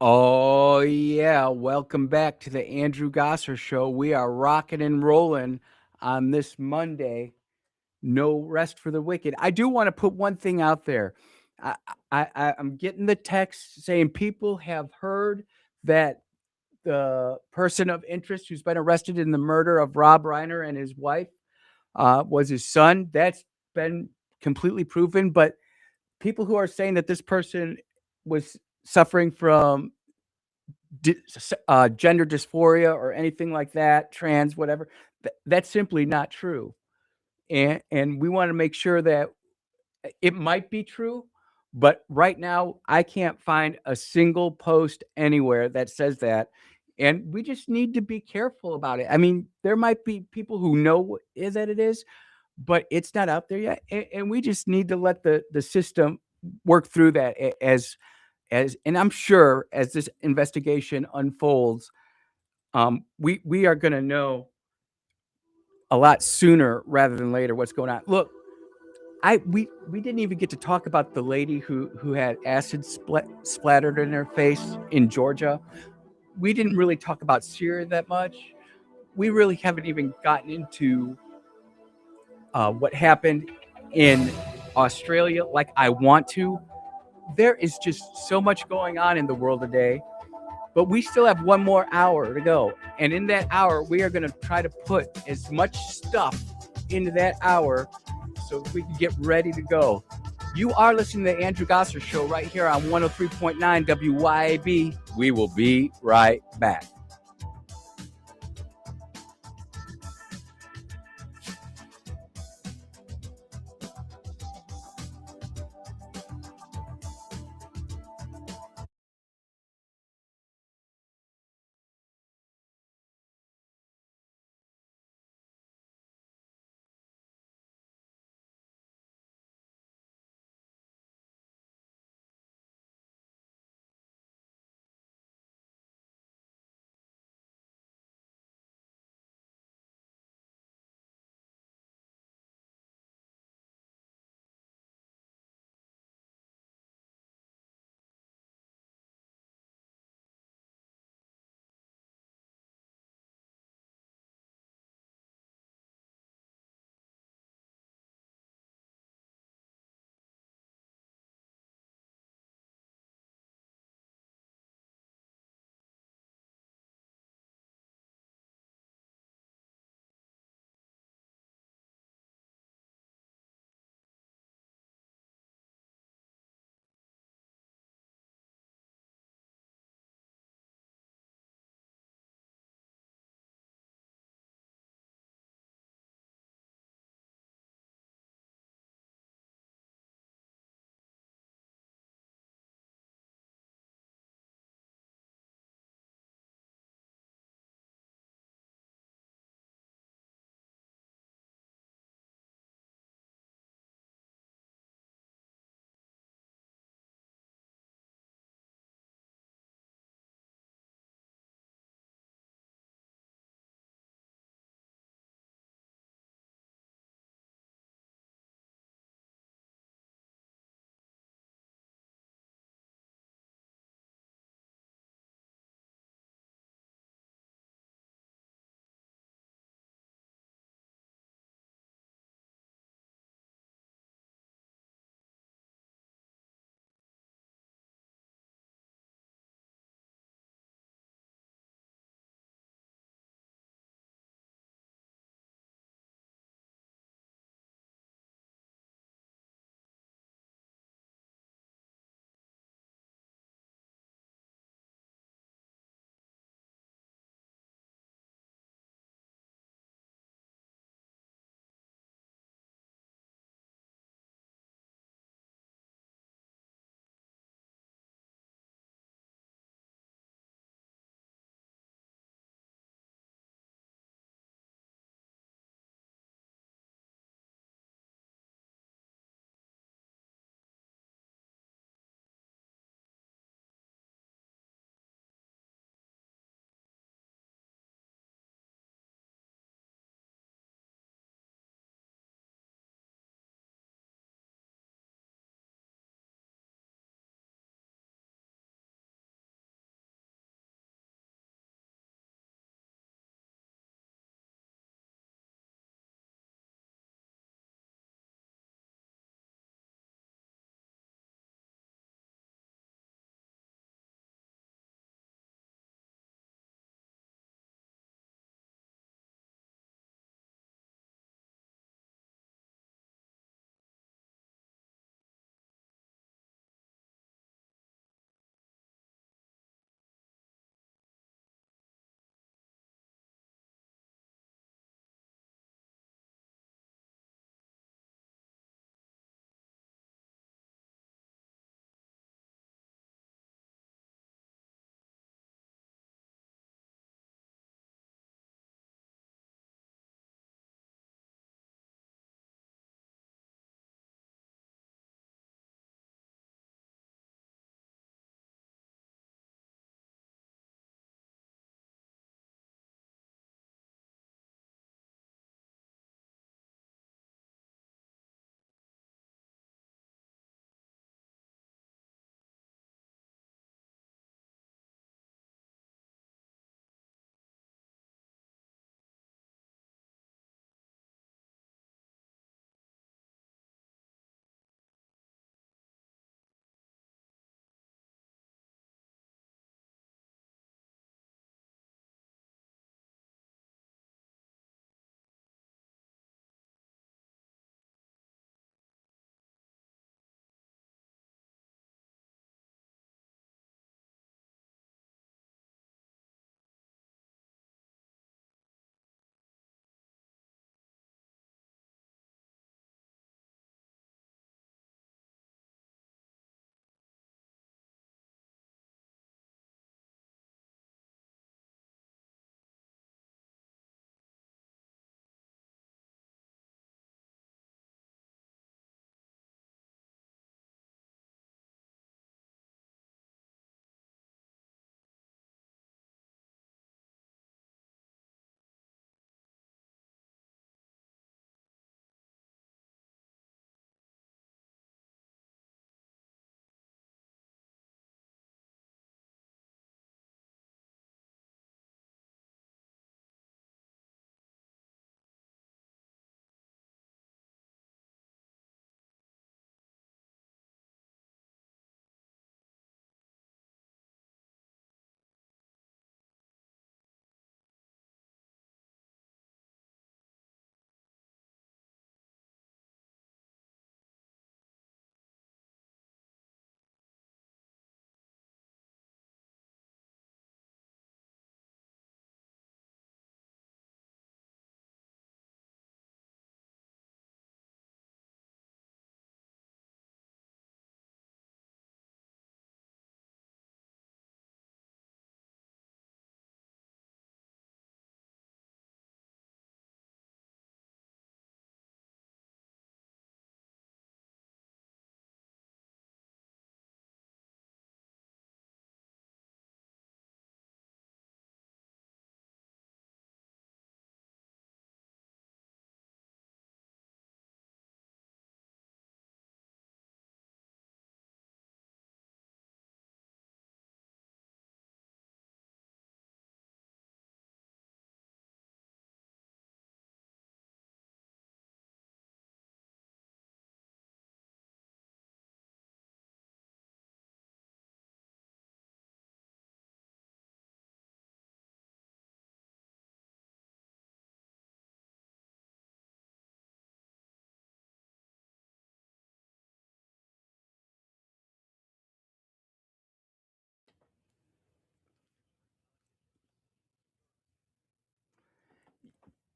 Oh, yeah. Welcome back to the Andrew Gosser Show. We are rocking and rolling on this Monday. No rest for the wicked. I do want to put one thing out there. I'm getting the text saying people have heard that the person of interest who's been arrested in the murder of Rob Reiner and his wife was his son. That's been completely proven. But people who are saying that this person was suffering from gender dysphoria or anything like that, trans, whatever, that's simply not true. And we want to make sure that it might be true, but right now I can't find a single post anywhere that says that. And we just need to be careful about it. I mean, there might be people who know what is that it is, but it's not out there yet. And we just need to let the system work through that as and I'm sure as this investigation unfolds, we are going to know a lot sooner rather than later what's going on. Look, we didn't even get to talk about the lady who had acid splattered in her face in Georgia. We didn't really talk about Syria that much. We really haven't even gotten into what happened in Australia like I want to. There is just so much going on in the world today, but we still have one more hour to go. And in that hour, we are going to try to put as much stuff into that hour so we can get ready to go. You are listening to the Andrew Gosser Show right here on 103.9 WYAB. We will be right back.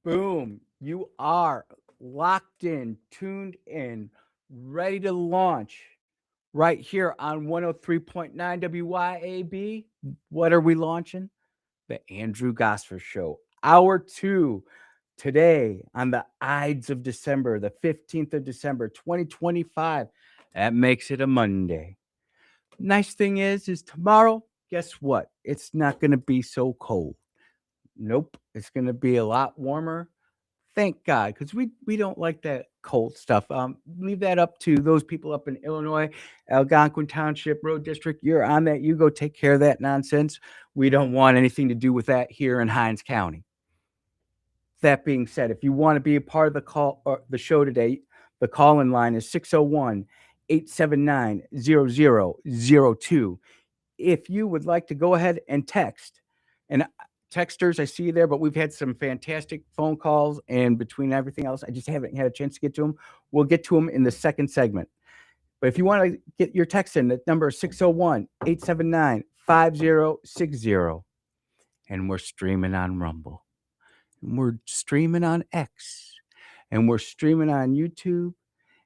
Boom. You are locked in, tuned in, ready to launch right here on 103.9 WYAB. What are we launching? The Andrew Gosfer Show. Hour 2 today on the Ides of December, the 15th of December, 2025. That makes it a Monday. Nice thing is tomorrow, guess what? It's not going to be so cold. Nope. It's going to be a lot warmer. Thank God, because we don't like that cold stuff. Leave that up to those people up in Illinois, Algonquin Township Road District. You're on that. You go take care of that nonsense. We don't want anything to do with that here in Hinds County. That being said, if you want to be a part of the call or the show today, the call-in line is 601-879-0002. If you would like to go ahead and text, and texters, I see you there, but we've had some fantastic phone calls, and between everything else, I just haven't had a chance to get to them. We'll get to them in the second segment. But if you want to get your text in, the number is 601-879-5060. And we're streaming on Rumble. And we're streaming on X. And we're streaming on YouTube.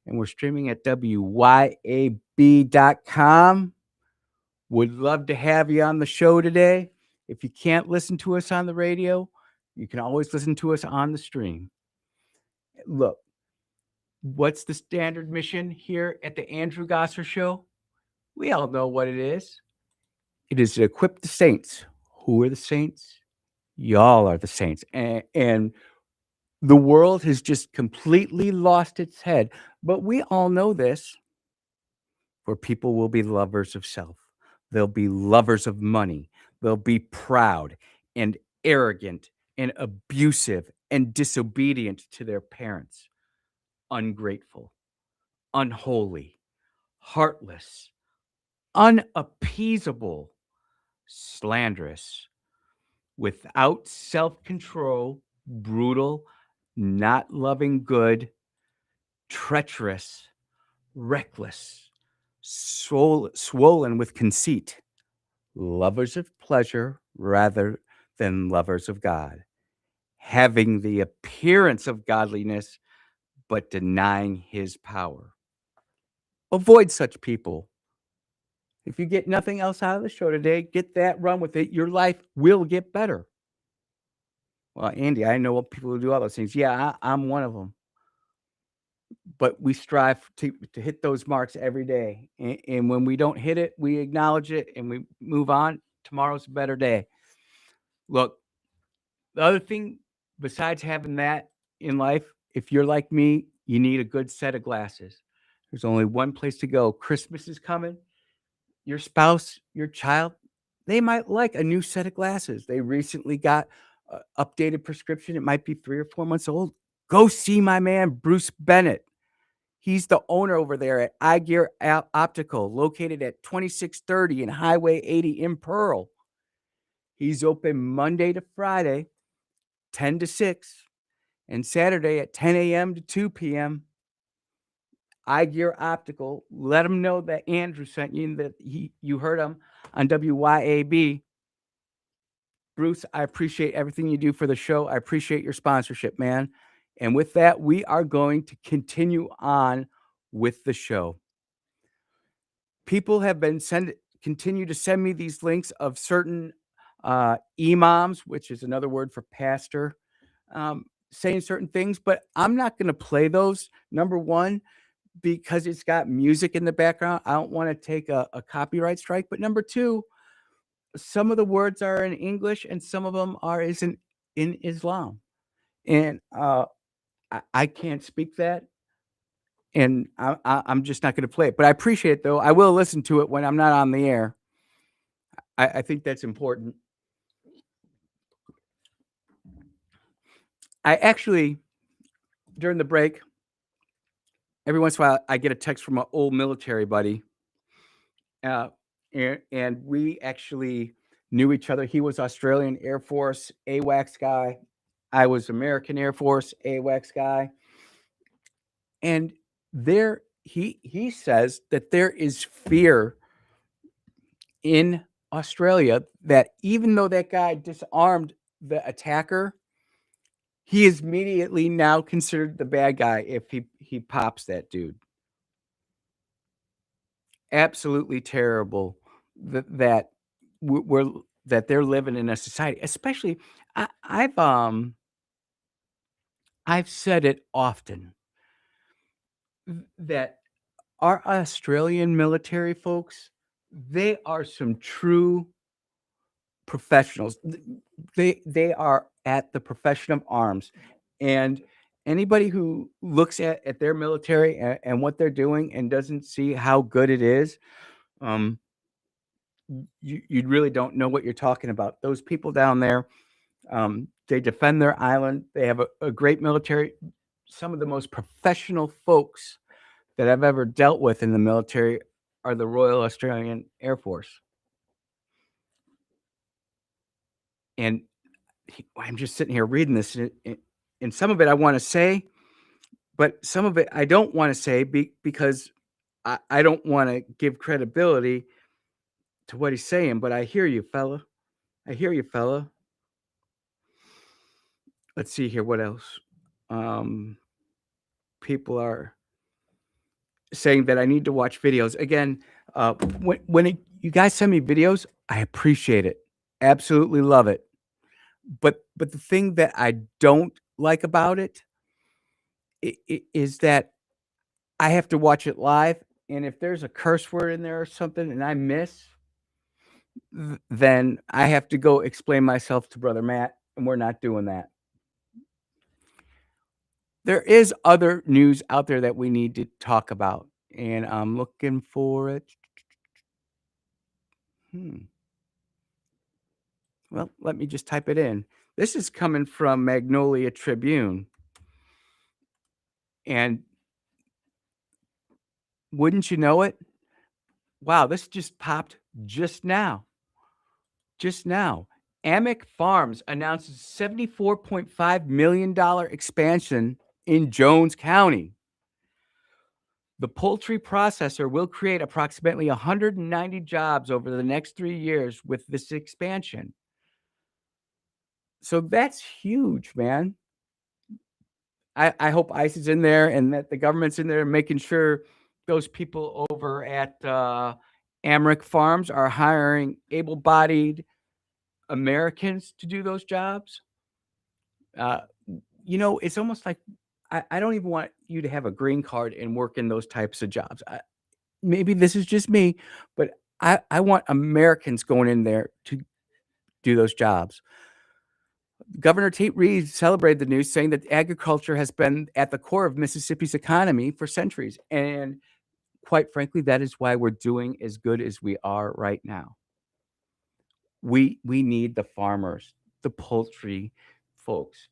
And we're streaming at WYAB.com. Would love to have you on the show today. If you can't listen to us on the radio, you can always listen to us on the stream. Look, what's the standard mission here at the Andrew Gosser Show? We all know what it is. It is to equip the saints. Who are the saints? Y'all are the saints. And the world has just completely lost its head. But we all know this, where people will be lovers of self. They'll be lovers of money. They'll be proud and arrogant and abusive and disobedient to their parents, ungrateful, unholy, heartless, unappeasable, slanderous, without self-control, brutal, not loving good, treacherous, reckless, swollen with conceit, lovers of pleasure rather than lovers of God, having the appearance of godliness, but denying his power. Avoid such people. If you get nothing else out of the show today, get that, run with it. Your life will get better. Well, Andy, I know people who do all those things. Yeah, I'm one of them. But we strive to hit those marks every day. And when we don't hit it, we acknowledge it and we move on. Tomorrow's a better day. Look, the other thing besides having that in life, if you're like me, you need a good set of glasses. There's only one place to go. Christmas is coming. Your spouse, your child, they might like a new set of glasses. They recently got an updated prescription. It might be 3 or 4 months old. Go see my man, Bruce Bennett. He's the owner over there at Eye Gear Optical, located at 2630 and Highway 80 in Pearl. He's open Monday to Friday, 10 to 6, and Saturday at 10 a.m. to 2 p.m. Eye Gear Optical. Let him know that Andrew sent you and that you heard him on WYAB. Bruce, I appreciate everything you do for the show. I appreciate your sponsorship, man. And with that, we are going to continue on with the show. People have been continue to send me these links of certain imams, which is another word for pastor, saying certain things, but I'm not going to play those. Number one, because it's got music in the background. I don't want to take a copyright strike. But number two, some of the words are in English and some of them are in Islam. And I can't speak that. And I'm just not going to play it. But I appreciate it, though. I will listen to it when I'm not on the air. I think that's important. I actually, during the break, every once in a while, I get a text from an old military buddy. And we actually knew each other. He was Australian Air Force, AWACS guy. I was American Air Force, AWACS guy. And there, he says that there is fear in Australia that even though that guy disarmed the attacker, He is immediately now considered the bad guy if he pops that dude. Absolutely terrible that we're that they're living in a society, especially I've said it often that our Australian military folks, they are some true professionals. They are at the profession of arms, and anybody who looks at their military and what they're doing and doesn't see how good it is, you really don't know what you're talking about. Those people down there, they defend their island. They have a great military. Some of the most professional folks that I've ever dealt with in the military are the Royal Australian Air Force. And I'm just sitting here reading this, and some of it I want to say, but some of it I don't want to say because I don't want to give credibility to what he's saying. But I hear you, fella. I hear you, fella. Let's see here. What else? People are saying that I need to watch videos again. You guys send me videos, I appreciate it. Absolutely love it. But the thing that I don't like about it is that I have to watch it live, and if there's a curse word in there or something and I miss, then I have to go explain myself to Brother Matt, and we're not doing that. There is other news out there that we need to talk about, and I'm looking for it. Well, let me just type it in. This is coming from Magnolia Tribune. And wouldn't you know it? Wow, this just popped just now. Just now. Amick Farms announces $74.5 million expansion in Jones County. The poultry processor will create approximately 190 jobs over the next 3 years with this expansion. So that's huge, man. I hope ICE is in there and that the government's in there making sure those people over at Amick Farms are hiring able-bodied Americans to do those jobs. It's almost like I don't even want you to have a green card and work in those types of jobs. Maybe this is just me, but I want Americans going in there to do those jobs. Governor Tate Reeves celebrated the news, saying that agriculture has been at the core of Mississippi's economy for centuries. And quite frankly, that is why we're doing as good as we are right now. We need the farmers, the poultry folks.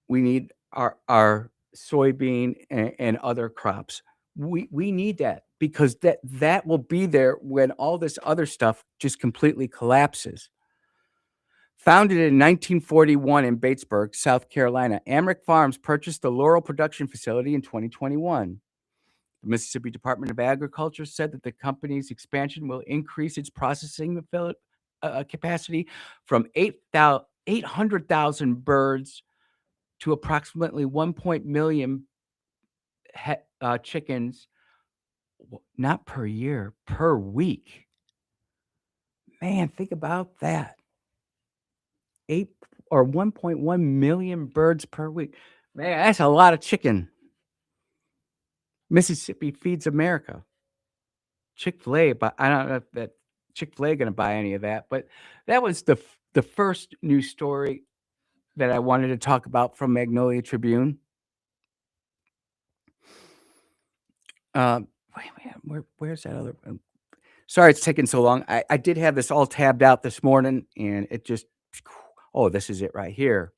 We need our soybean and other crops. We need that because that will be there when all this other stuff just completely collapses. Founded in 1941 in Batesburg, South Carolina, Amick Farms purchased the Laurel production facility in 2021. The Mississippi Department of Agriculture said that the company's expansion will increase its processing capacity from 800,000 birds to approximately 1 million chickens, not per year, per week. Man, think about that. 1.1 million birds per week. Man, that's a lot of chicken. Mississippi feeds America. Chick-fil-A, but I don't know if that Chick-fil-A going to buy any of that. But that was the first news story that I wanted to talk about from Magnolia Tribune. Where's that other one? Sorry it's taking so long. I did have this all tabbed out this morning, and it just, this is it right here.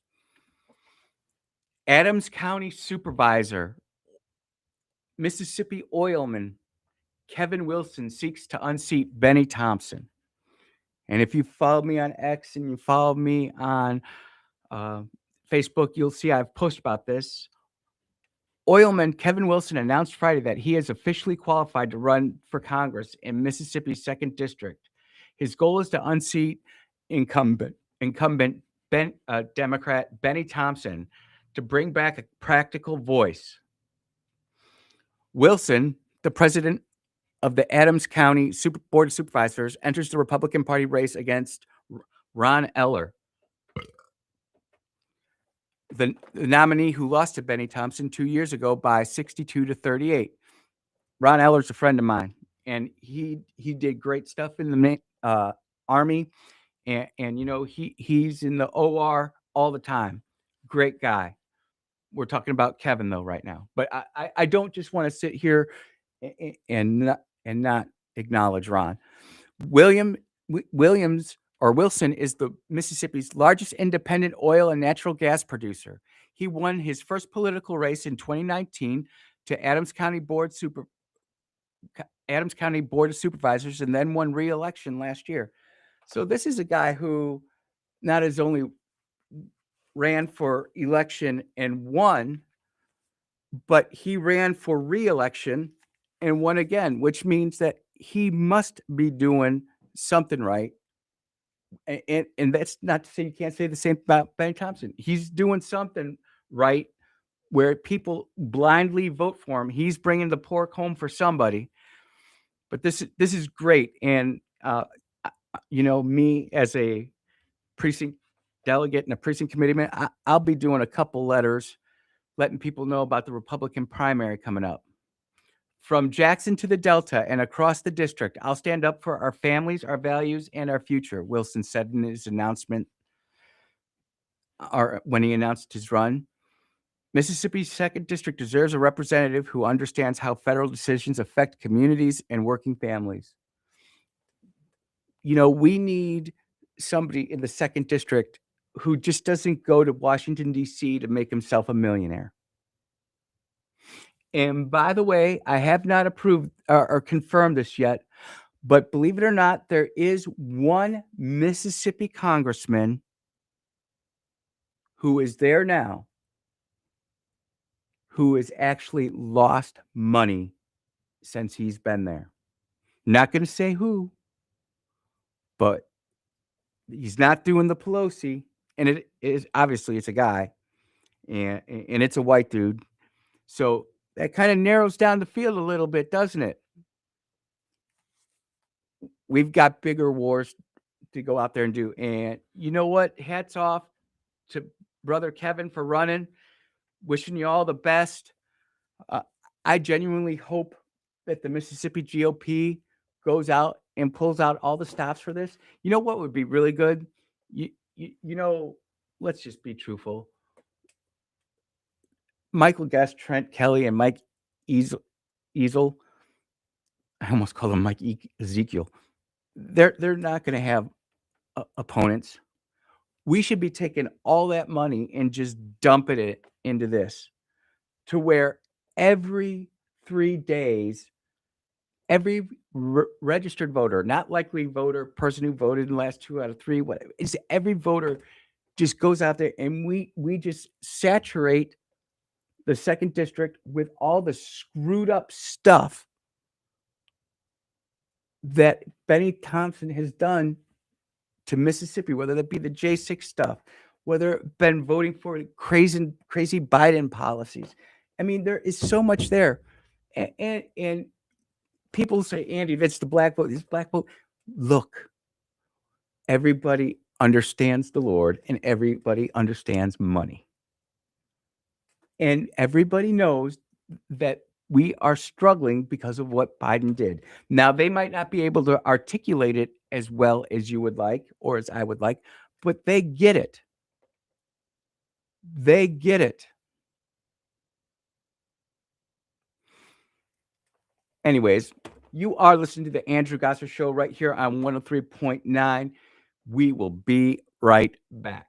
Adams County Supervisor, Mississippi oilman Kevin Wilson seeks to unseat Benny Thompson. And if you follow me on X and you follow me on Facebook, you'll see I've posted about this. Oilman Kevin Wilson announced Friday that he is officially qualified to run for Congress in Mississippi's 2nd District. His goal is to unseat incumbent Democrat Benny Thompson to bring back a practical voice. Wilson, the president of the Adams County Board of Supervisors, enters the Republican Party race against Ron Eller, the nominee who lost to Benny Thompson 2 years ago by 62-38. Ron Eller's a friend of mine, and he did great stuff in the Army, and you know he's in the OR all the time. Great guy. We're talking about Kevin though right now, but I don't just want to sit here and not acknowledge Ron. Wilson is the Mississippi's largest independent oil and natural gas producer. He won his first political race in 2019 to Adams County Board of Supervisors, and then won re-election last year. So this is a guy who not as only ran for election and won, but he ran for re-election and won again, which means that he must be doing something right. And that's not to say you can't say the same about Benny Thompson. He's doing something right where people blindly vote for him. He's bringing the pork home for somebody. But this is great. And, you know, me as a precinct delegate and a precinct committeeman, I'll be doing a couple letters letting people know about the Republican primary coming up. From Jackson to the Delta and across the district, I'll stand up for our families, our values, and our future, Wilson said in his announcement, or when he announced his run. Mississippi's 2nd District deserves a representative who understands how federal decisions affect communities and working families. You know, we need somebody in the 2nd District who just doesn't go to Washington, D.C. to make himself a millionaire. And by the way, I have not approved or confirmed this yet, but believe it or not, there is one Mississippi congressman who is there now who has actually lost money since he's been there. Not going to say who, but he's not doing the Pelosi, and it is obviously it's a guy, and it's a white dude. So that kind of narrows down the field a little bit, doesn't it? We've got bigger wars to go out there and do. And you know what? Hats off to brother Kevin for running. Wishing you all the best. I genuinely hope that the Mississippi GOP goes out and pulls out all the stops for this. You know what would be really good? You know, let's just be truthful. Michael Guest, Trent Kelly, and Mike Ezel. I almost call him Mike Ezekiel. They're not going to have opponents. We should be taking all that money and just dumping it into this, to where every 3 days, every registered voter, not likely voter, person who voted in the last 2 out of 3, whatever, it's every voter just goes out there and we just saturate the 2nd District with all the screwed up stuff that Benny Thompson has done to Mississippi, whether that be the J6 stuff, whether it been voting for crazy Biden policies. I mean, there is so much there. And people say, Andy, that's the black vote. This black vote. Look, everybody understands the Lord and everybody understands money. And everybody knows that we are struggling because of what Biden did. Now, they might not be able to articulate it as well as you would like or as I would like, but they get it. They get it. Anyways, you are listening to the Andrew Gosser Show right here on 103.9. We will be right back.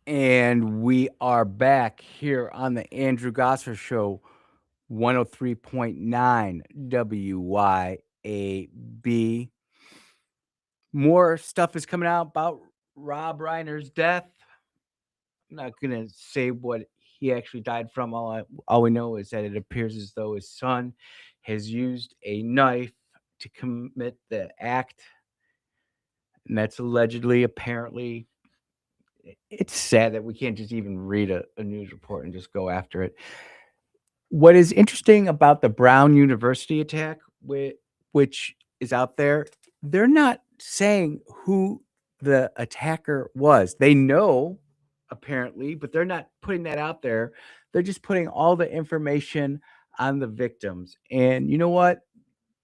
And we are back here on the Andrew Gosser Show, 103.9 WYAB. More stuff is coming out about Rob Reiner's death. I'm not going to say what he actually died from. All we know is that it appears as though his son has used a knife to commit the act. And that's allegedly, apparently, it's sad that we can't just even read a news report and just go after it. What is interesting about the Brown University attack, which is out there, they're not saying who the attacker was. They know, apparently, but they're not putting that out there. They're just putting all the information on the victims. And you know what?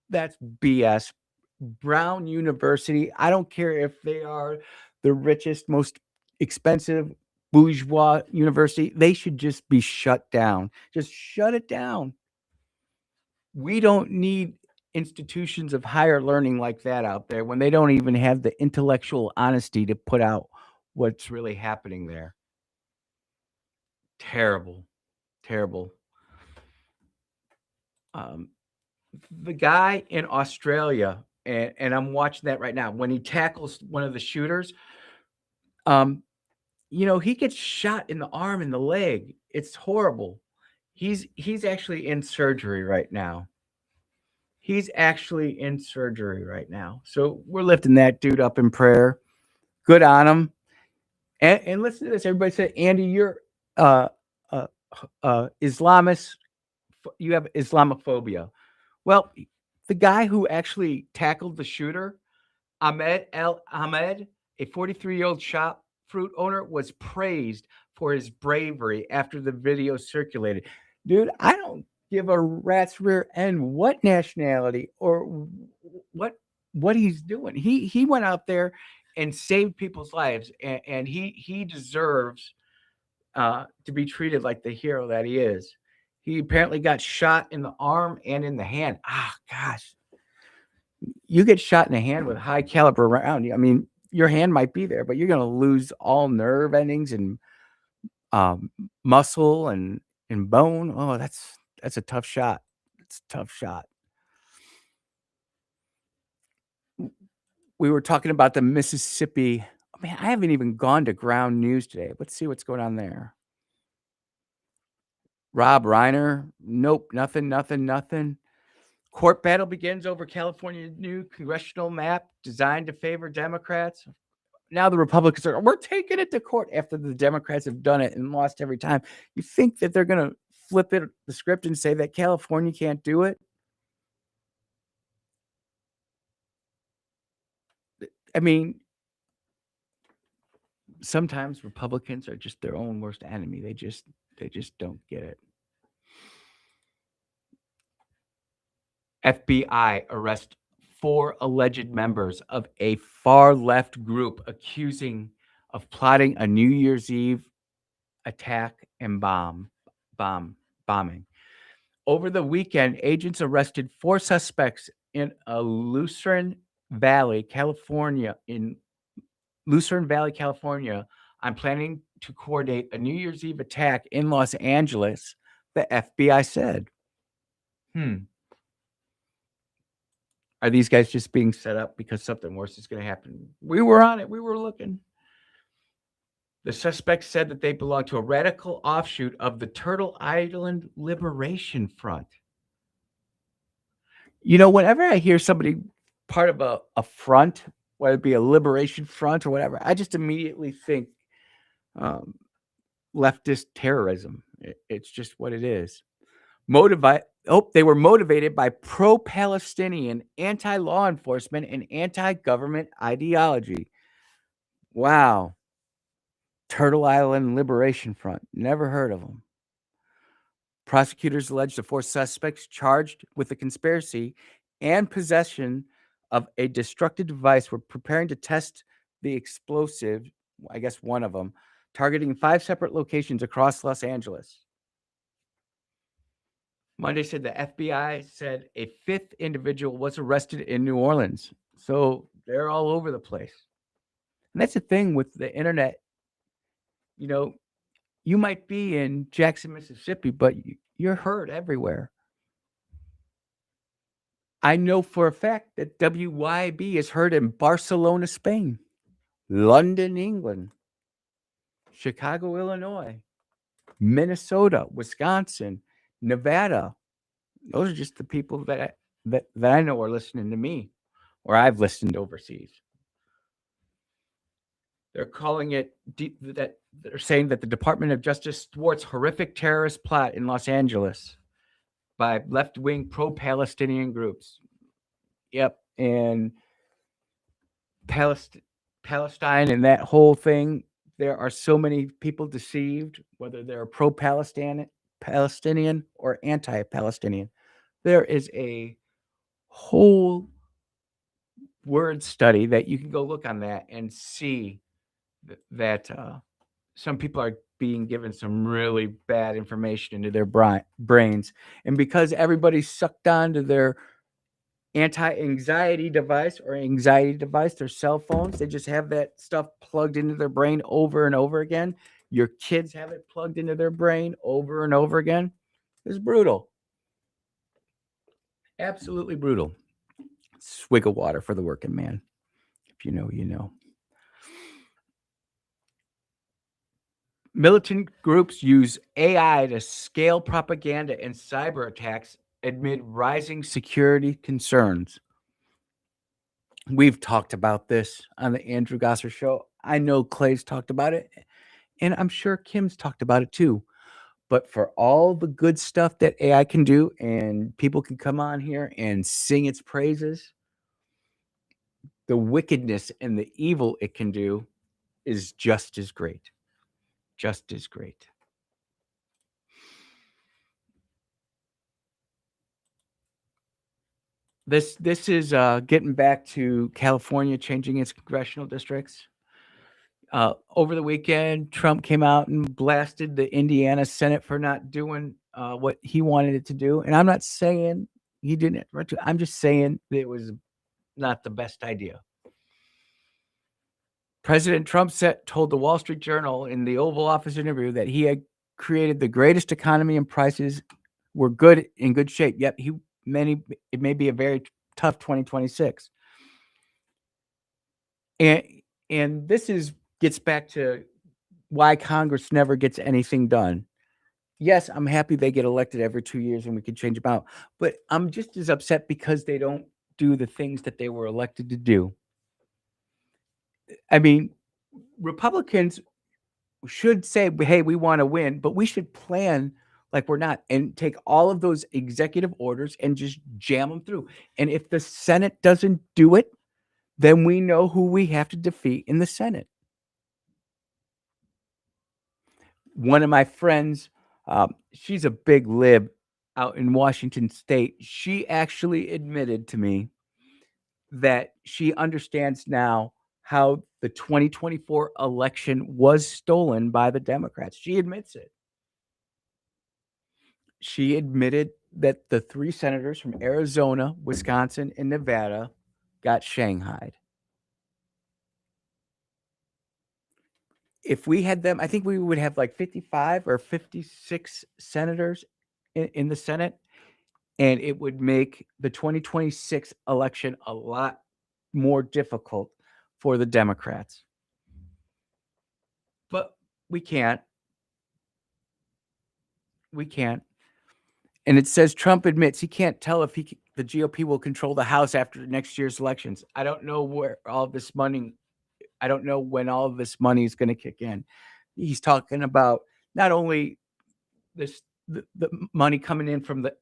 That's BS. Brown University, I don't care if they are the richest, most expensive bourgeois university, they should just be shut down. Just shut it down. We don't need institutions of higher learning like that out there when they don't even have the intellectual honesty to put out what's really happening there. Terrible. Terrible. The guy in Australia, and I'm watching that right now, when he tackles one of the shooters, he gets shot in the arm and the leg. It's horrible. He's actually in surgery right now. He's actually in surgery right now. So we're lifting that dude up in prayer. Good on him. And listen to this. Everybody said, Andy, you're Islamist. You have Islamophobia. Well, the guy who actually tackled the shooter, Ahmed El Ahmed, a 43-year-old shop fruit owner, was praised for his bravery after the video circulated. Dude, I don't give a rat's rear end what nationality or what he's doing. He went out there and saved people's lives, and he deserves to be treated like the hero that he is. He apparently got shot in the arm and in the hand. Gosh. You get shot in the hand with a high caliber round. I mean, your hand might be there, but you're going to lose all nerve endings and muscle and bone. Oh, that's a tough shot. It's a tough shot. We were talking about the Mississippi. Oh, man, I haven't even gone to ground news today. Let's see what's going on there. Rob Reiner. Nope, nothing. Court battle begins over California's new congressional map designed to favor Democrats. Now the Republicans we're taking it to court after the Democrats have done it and lost every time. You think that they're going to flip the script and say that California can't do it? I mean, sometimes Republicans are just their own worst enemy. They just don't get it. FBI arrest 4 alleged members of a far left group accusing of plotting a New Year's Eve attack and bombing. Over the weekend, agents arrested 4 suspects in a Lucerne Valley, California, on planning to coordinate a New Year's Eve attack in Los Angeles, the FBI said. Are these guys just being set up because something worse is going to happen? We were on it. We were looking. The suspects said that they belong to a radical offshoot of the Turtle Island Liberation Front. Whenever I hear somebody part of a front, whether it be a liberation front or whatever, I just immediately think leftist terrorism. It's just what it is. They were motivated by pro-Palestinian, anti-law enforcement, and anti-government ideology. Wow. Turtle Island Liberation Front. Never heard of them. Prosecutors alleged the 4 suspects charged with the conspiracy and possession of a destructive device were preparing to test the explosive, I guess one of them, targeting 5 separate locations across Los Angeles. Monday said the FBI said a 5th individual was arrested in New Orleans. So they're all over the place. And that's the thing with the internet. You know, you might be in Jackson, Mississippi, but you're heard everywhere. I know for a fact that WYB is heard in Barcelona, Spain, London, England, Chicago, Illinois, Minnesota, Wisconsin, Nevada. Those are just the people that I know are listening to me, or I've listened overseas. They're calling it that they're saying that the Department of Justice thwarts horrific terrorist plot in Los Angeles by left-wing pro-Palestinian groups. Yep, and Palestine and that whole thing. There are so many people deceived, whether they're pro-Palestinian or anti-Palestinian. There is a whole word study that you can go look on that and see that some people are being given some really bad information into their brains. And because everybody's sucked onto their anti-anxiety device or anxiety device, their cell phones, they just have that stuff plugged into their brain over and over again. Your kids have it plugged into their brain over and over again. It's brutal. Absolutely brutal. Swig of water for the working man. If you know, you know. Militant groups use AI to scale propaganda and cyber attacks amid rising security concerns. We've talked about this on the Andrew Gosser show. I know Clay's talked about it, and I'm sure Kim's talked about it too. But for all the good stuff that AI can do, and people can come on here and sing its praises, the wickedness and the evil it can do is just as great. Just as great. This is getting back to California changing its congressional districts. Over the weekend, Trump came out and blasted the Indiana Senate for not doing what he wanted it to do. And I'm not saying he didn't. I'm just saying that it was not the best idea. President Trump told the Wall Street Journal in the Oval Office interview that he had created the greatest economy and prices were in good shape. Yet it may be a very tough 2026. And this gets back to why Congress never gets anything done. Yes, I'm happy they get elected every 2 years and we can change them out, but I'm just as upset because they don't do the things that they were elected to do. I mean, Republicans should say, hey, we want to win, but we should plan like we're not and take all of those executive orders and just jam them through. And if the Senate doesn't do it, then we know who we have to defeat in the Senate. One of my friends, she's a big lib out in Washington State. She actually admitted to me that she understands now how the 2024 election was stolen by the Democrats. She admits it. She admitted that the 3 senators from Arizona, Wisconsin, and Nevada got shanghaied. If we had them, I think we would have like 55 or 56 senators in the Senate, and it would make the 2026 election a lot more difficult for the Democrats. But we can't. We can't. And it says Trump admits he can't tell if the GOP will control the House after next year's elections. I don't know where all this money. I don't know when all of this money is going to kick in. He's talking about not only the money coming in from the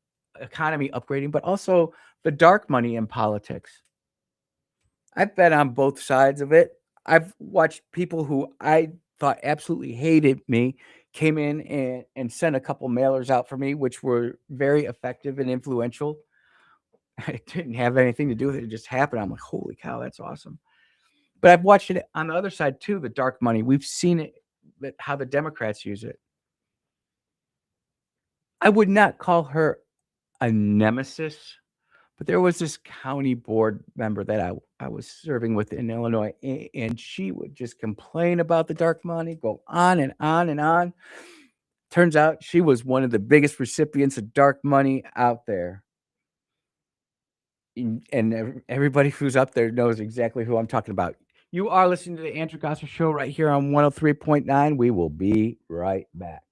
economy upgrading, but also the dark money in politics. I've been on both sides of it. I've watched people who I thought absolutely hated me came in and sent a couple mailers out for me, which were very effective and influential. It didn't have anything to do with it. It just happened. I'm like, holy cow, that's awesome. But I've watched it on the other side too, the dark money. We've seen it, how the Democrats use it. I would not call her a nemesis, But there was this county board member that I was serving with in Illinois, and she would just complain about the dark money, go on and on and on. Turns out she was one of the biggest recipients of dark money out there. And everybody who's up there knows exactly who I'm talking about. You are listening to the Andrew Gosser Show right here on 103.9. We will be right back.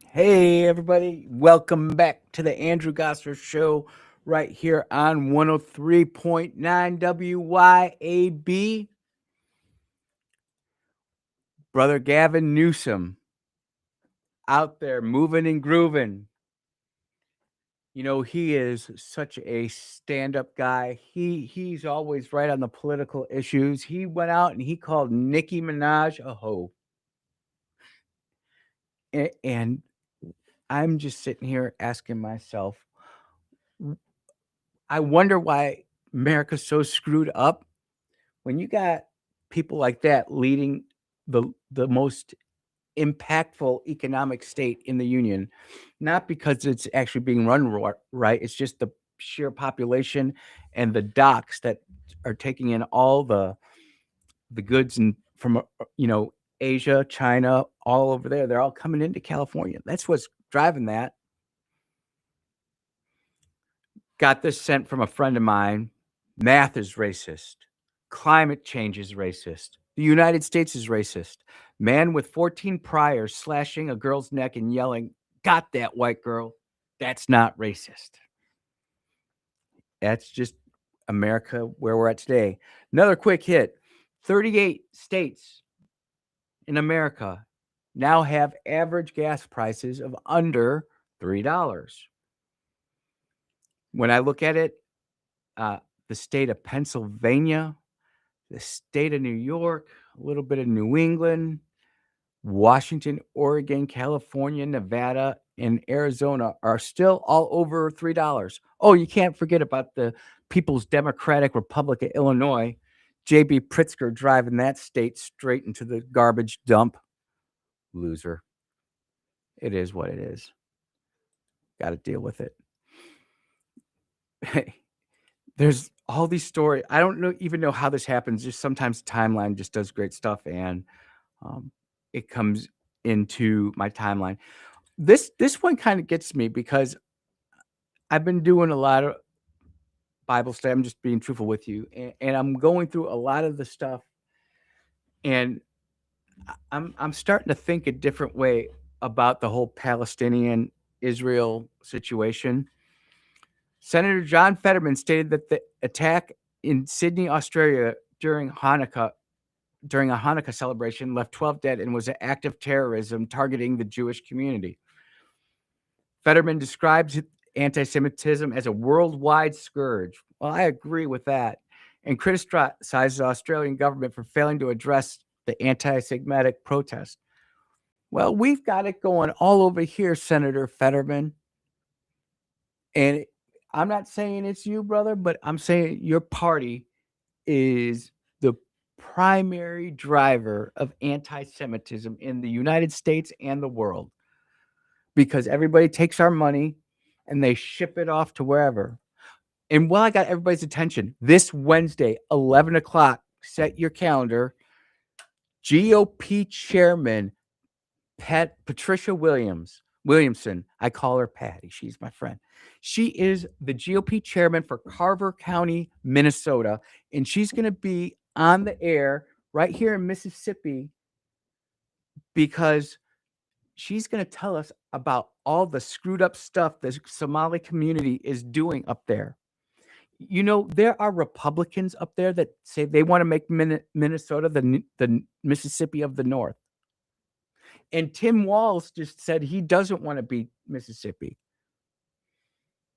Hey, everybody. Welcome back to the Andrew Gosser Show right here on 103.9 WYAB. Brother Gavin Newsom out there moving and grooving. You know, he is such a stand-up guy. He's always right on the political issues. He went out and he called Nicki Minaj a hoe. And I'm just sitting here asking myself, I wonder why America's so screwed up when you got people like that leading the most impactful economic state in the union, not because it's actually being run right. It's just the sheer population and the docks that are taking in all the goods and from Asia, China, all over there. They're all coming into California. That's what's driving that. Got this sent from a friend of mine. Math is racist. Climate change is racist. The United States is racist. Man with 14 priors slashing a girl's neck and yelling, "Got that, white girl." That's not racist. That's just America where we're at today. Another quick hit. 38 states in America now have average gas prices of under $3. When I look at it, the state of Pennsylvania, the state of New York, a little bit of New England, Washington, Oregon, California, Nevada, and Arizona are still all over $3. Oh, you can't forget about the People's Democratic Republic of Illinois. J.B. Pritzker driving that state straight into the garbage dump. Loser. It is what it is. Got to deal with it. There's all these stories. I don't even know how this happens. Just sometimes timeline just does great stuff, and it comes into my timeline. This one kind of gets me because I've been doing a lot of Bible study. I'm just being truthful with you, and I'm going through a lot of the stuff, and I'm starting to think a different way about the whole Palestinian Israel situation. Senator John Fetterman stated that the attack in Sydney, Australia during a Hanukkah celebration left 12 dead and was an act of terrorism targeting the Jewish community. Fetterman describes anti-Semitism as a worldwide scourge. Well, I agree with that, and criticizes the Australian government for failing to address the anti-Semitic protest. Well, we've got it going all over here, Senator Fetterman. And I'm not saying it's you, brother, but I'm saying your party is the primary driver of anti-Semitism in the United States and the world, because everybody takes our money and they ship it off to wherever. And while I got everybody's attention, this Wednesday, 11 o'clock, set your calendar, GOP chairman Patricia Williamson, I call her Patty. She's my friend. She is the GOP chairman for Carver County, Minnesota, and she's going to be on the air right here in Mississippi because she's going to tell us about all the screwed up stuff the Somali community is doing up there. You know, there are Republicans up there that say they want to make Minnesota the Mississippi of the North. And Tim Walz just said he doesn't want to be Mississippi.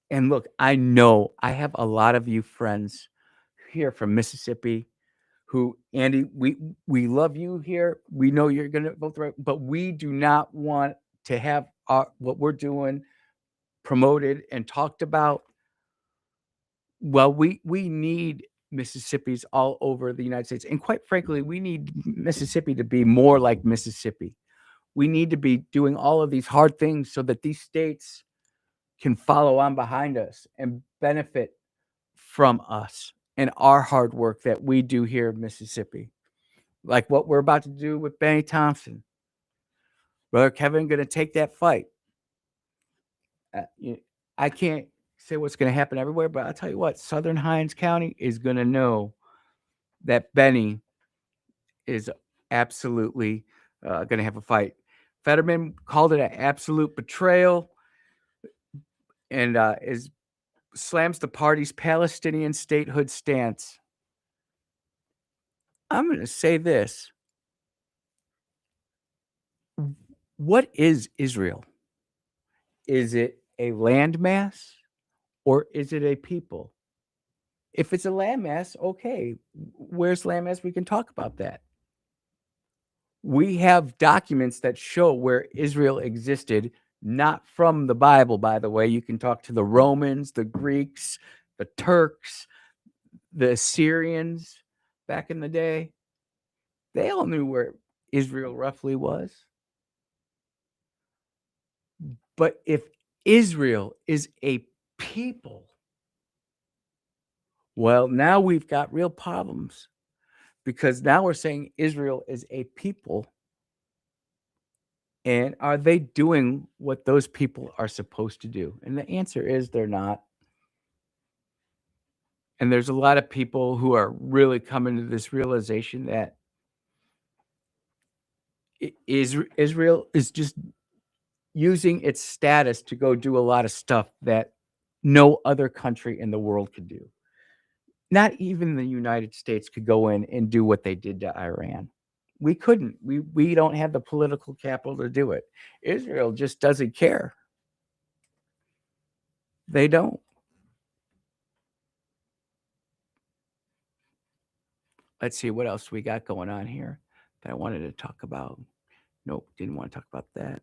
And look, I know I have a lot of you friends here from Mississippi who, Andy, we love you here. We know you're going to vote right, but we do not want to have what we're doing promoted and talked about. Well, we need Mississippis all over the United States. And quite frankly, we need Mississippi to be more like Mississippi. We need to be doing all of these hard things so that these states can follow on behind us and benefit from us and our hard work that we do here in Mississippi. Like what we're about to do with Benny Thompson. Brother Kevin going to take that fight. I can't say what's going to happen everywhere, but I'll tell you what, Southern Hinds County is going to know that Benny is absolutely going to have a fight. Fetterman called it an absolute betrayal and is slams the party's Palestinian statehood stance. I'm going to say this. What is Israel? Is it a landmass or is it a people? If it's a landmass, okay. Where's landmass? We can talk about that. We have documents that show where Israel existed, not from the Bible, by the way. You can talk to the Romans, the Greeks, the Turks, the Assyrians back in the day. They all knew where Israel roughly was. But if Israel is a people, well, now we've got real problems, because now we're saying Israel is a people. And are they doing what those people are supposed to do? And the answer is they're not. And there's a lot of people who are really coming to this realization that Israel is just using its status to go do a lot of stuff that no other country in the world could do. Not even the United States could go in and do what they did to Iran. We couldn't. We don't have the political capital to do it. Israel just doesn't care. They don't. Let's see what else we got going on here that I wanted to talk about. Nope, didn't want to talk about that.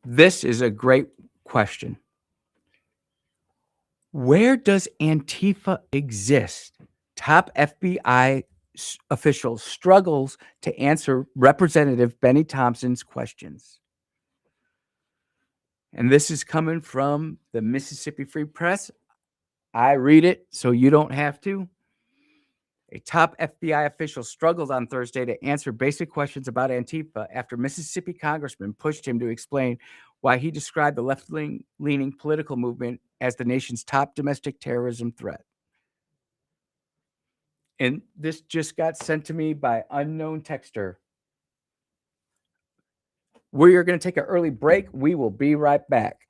This is a great question. Where does Antifa exist? Top FBI official struggles to answer Representative Benny Thompson's questions. And this is coming from the Mississippi Free Press. I read it so you don't have to. A top FBI official struggled on Thursday to answer basic questions about Antifa after Mississippi congressman pushed him to explain why he described the left-leaning political movement as the nation's top domestic terrorism threat. And this just got sent to me by unknown texter. We are going to take an early break. We will be right back.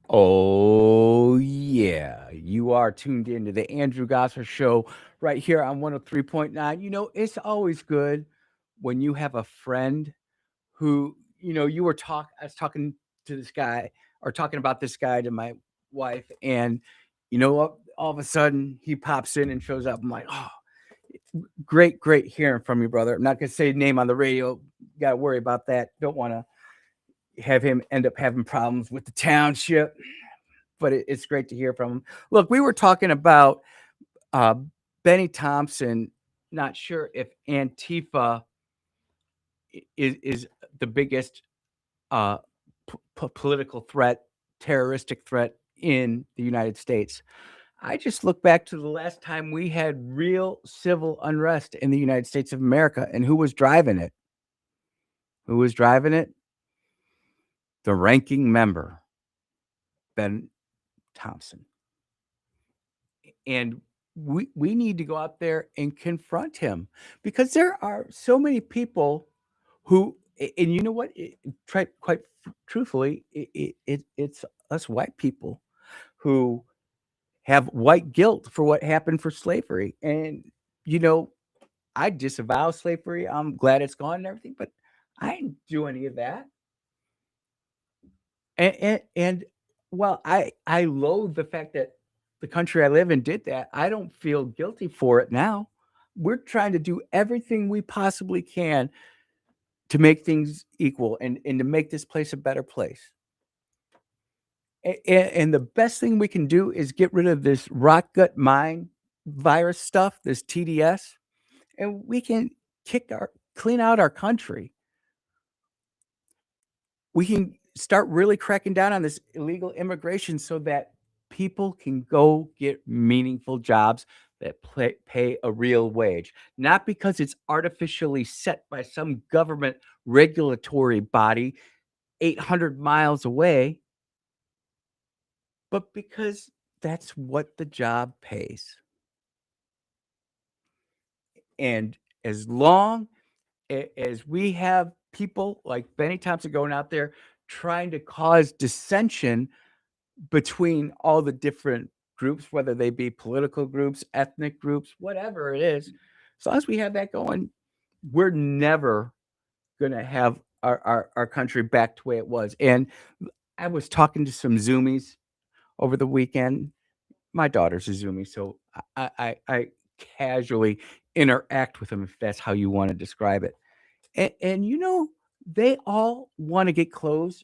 Oh, yeah. You are tuned into the Andrew Gosser Show right here on 103.9. It's always good when you have a friend who, I was talking to this guy or talking about this guy to my wife, and what? All of a sudden he pops in and shows up. I'm like, oh, great hearing from you, brother. I'm not going to say his name on the radio. Got to worry about that. Don't want to have him end up having problems with the township, but it's great to hear from him. Look, we were talking about uh, Benny Thompson. Not sure if Antifa is the biggest uh, political threat, terroristic threat in the United States. I just look back to the last time we had real civil unrest in the United States of America, and who was driving it? Who was driving it? The ranking member, Ben Thompson. And we need to go out there and confront him, because there are so many people who, and you know what? Quite truthfully, it's us white people who have white guilt for what happened for slavery. And, I disavow slavery. I'm glad it's gone and everything, but I didn't do any of that. And while I loathe the fact that the country I live in did that, I don't feel guilty for it now. We're trying to do everything we possibly can to make things equal and to make this place a better place. And the best thing we can do is get rid of this rot gut mind virus stuff, this TDS, and we can clean out our country. We can start really cracking down on this illegal immigration so that people can go get meaningful jobs that pay a real wage, not because it's artificially set by some government regulatory body 800 miles away, but because that's what the job pays. And as long as we have people like Benny Thompson going out there trying to cause dissension between all the different groups, whether they be political groups, ethnic groups, whatever it is, as long as we have that going, we're never going to have our country back to the way it was. And I was talking to some Zoomies over the weekend. My daughter's a Zoomie, so I casually interact with them, if that's how you want to describe it. And they all want to get clothes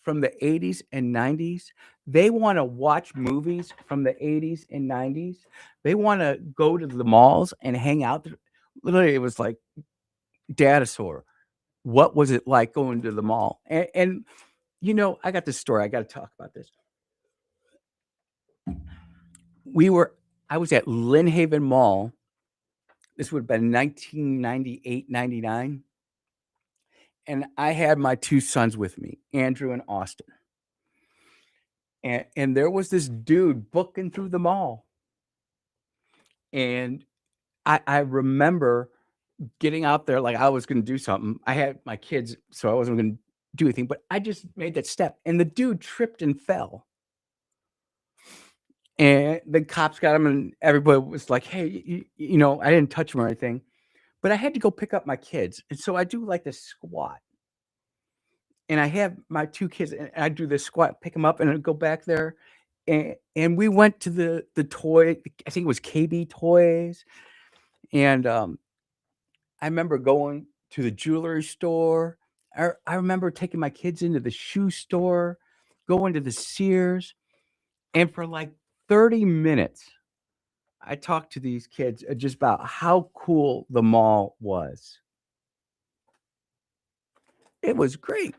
from the 80s and 90s. They want to watch movies from the 80s and 90s. They want to go to the malls and hang out. Literally, it was like Dinosaur. What was it like going to the mall? And I got this story. I got to talk about this. I was at Lynn Haven Mall. This would have been 1998, 99. And I had my two sons with me, Andrew and Austin. And there was this dude booking through the mall. And I remember getting out there like I was going to do something. I had my kids, so I wasn't going to do anything, but I just made that step. And the dude tripped and fell. And the cops got him, and everybody was like, hey, I didn't touch him or anything. But I had to go pick up my kids. And so I do like this squat. And I have my two kids, and I do this squat, pick them up, and I go back there. And we went to the toy, I think it was KB Toys. And I remember going to the jewelry store. I remember taking my kids into the shoe store, going to the Sears. And for like 30 minutes, I talked to these kids just about how cool the mall was. It was great.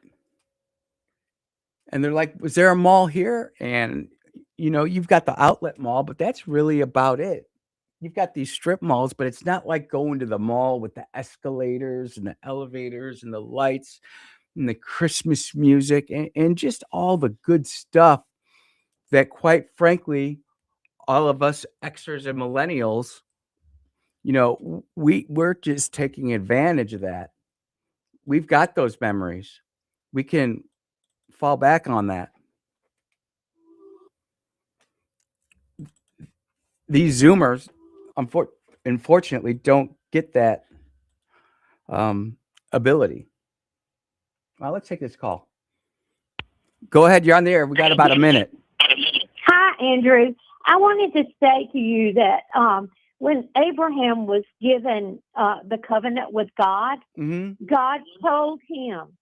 And they're like, was there a mall here? And, you've got the outlet mall, but that's really about it. You've got these strip malls, but it's not like going to the mall with the escalators and the elevators and the lights and the Christmas music and just all the good stuff that, quite frankly, all of us Xers and millennials, we're just taking advantage of that. We've got those memories. We can fall back on that. these Zoomers, unfortunately, don't get that ability. Well, let's take this call. Go ahead. You're on the air. We got about a minute. Hi, Andrew. I wanted to say to you that when Abraham was given the covenant with God, God told him,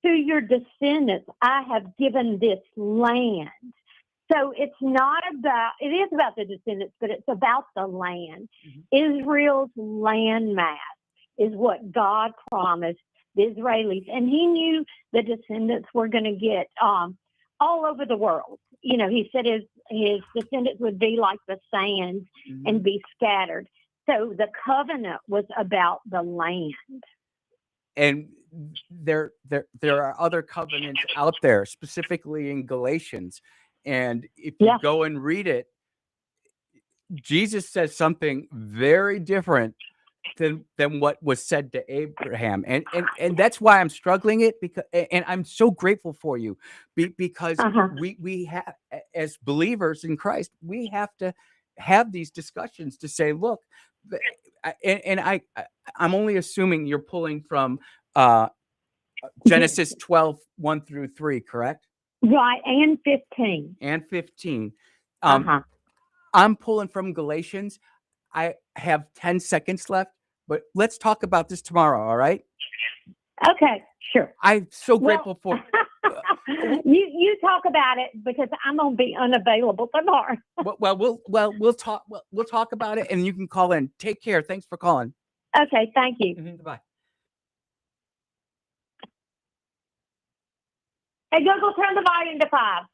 to your descendants, I have given this land. So it's not about, it is about the descendants, but it's about the land. Israel's landmass is what God promised the Israelis. And he knew the descendants were going to get all over the world. You know, he said his descendants would be like the sands and be scattered. So the covenant was about the land. And there are other covenants out there, specifically in Galatians. And if you go and read it, Jesus says something very different than what was said to Abraham. And that's why I'm struggling it, because, and I'm so grateful for you, because we have, as believers in Christ, we have to have these discussions to say, look, I'm only assuming you're pulling from Genesis 12, 1 through 3, correct? Right, and 15. And 15. I'm pulling from Galatians. I have 10 seconds left, but let's talk about this tomorrow, all right? Okay, sure. I'm so grateful for you talk about it, because I'm gonna be unavailable tomorrow. we'll talk about it, and you can call in. Take care. Thanks for calling. Okay, thank you. Bye. Hey, Google, turn the volume to 5.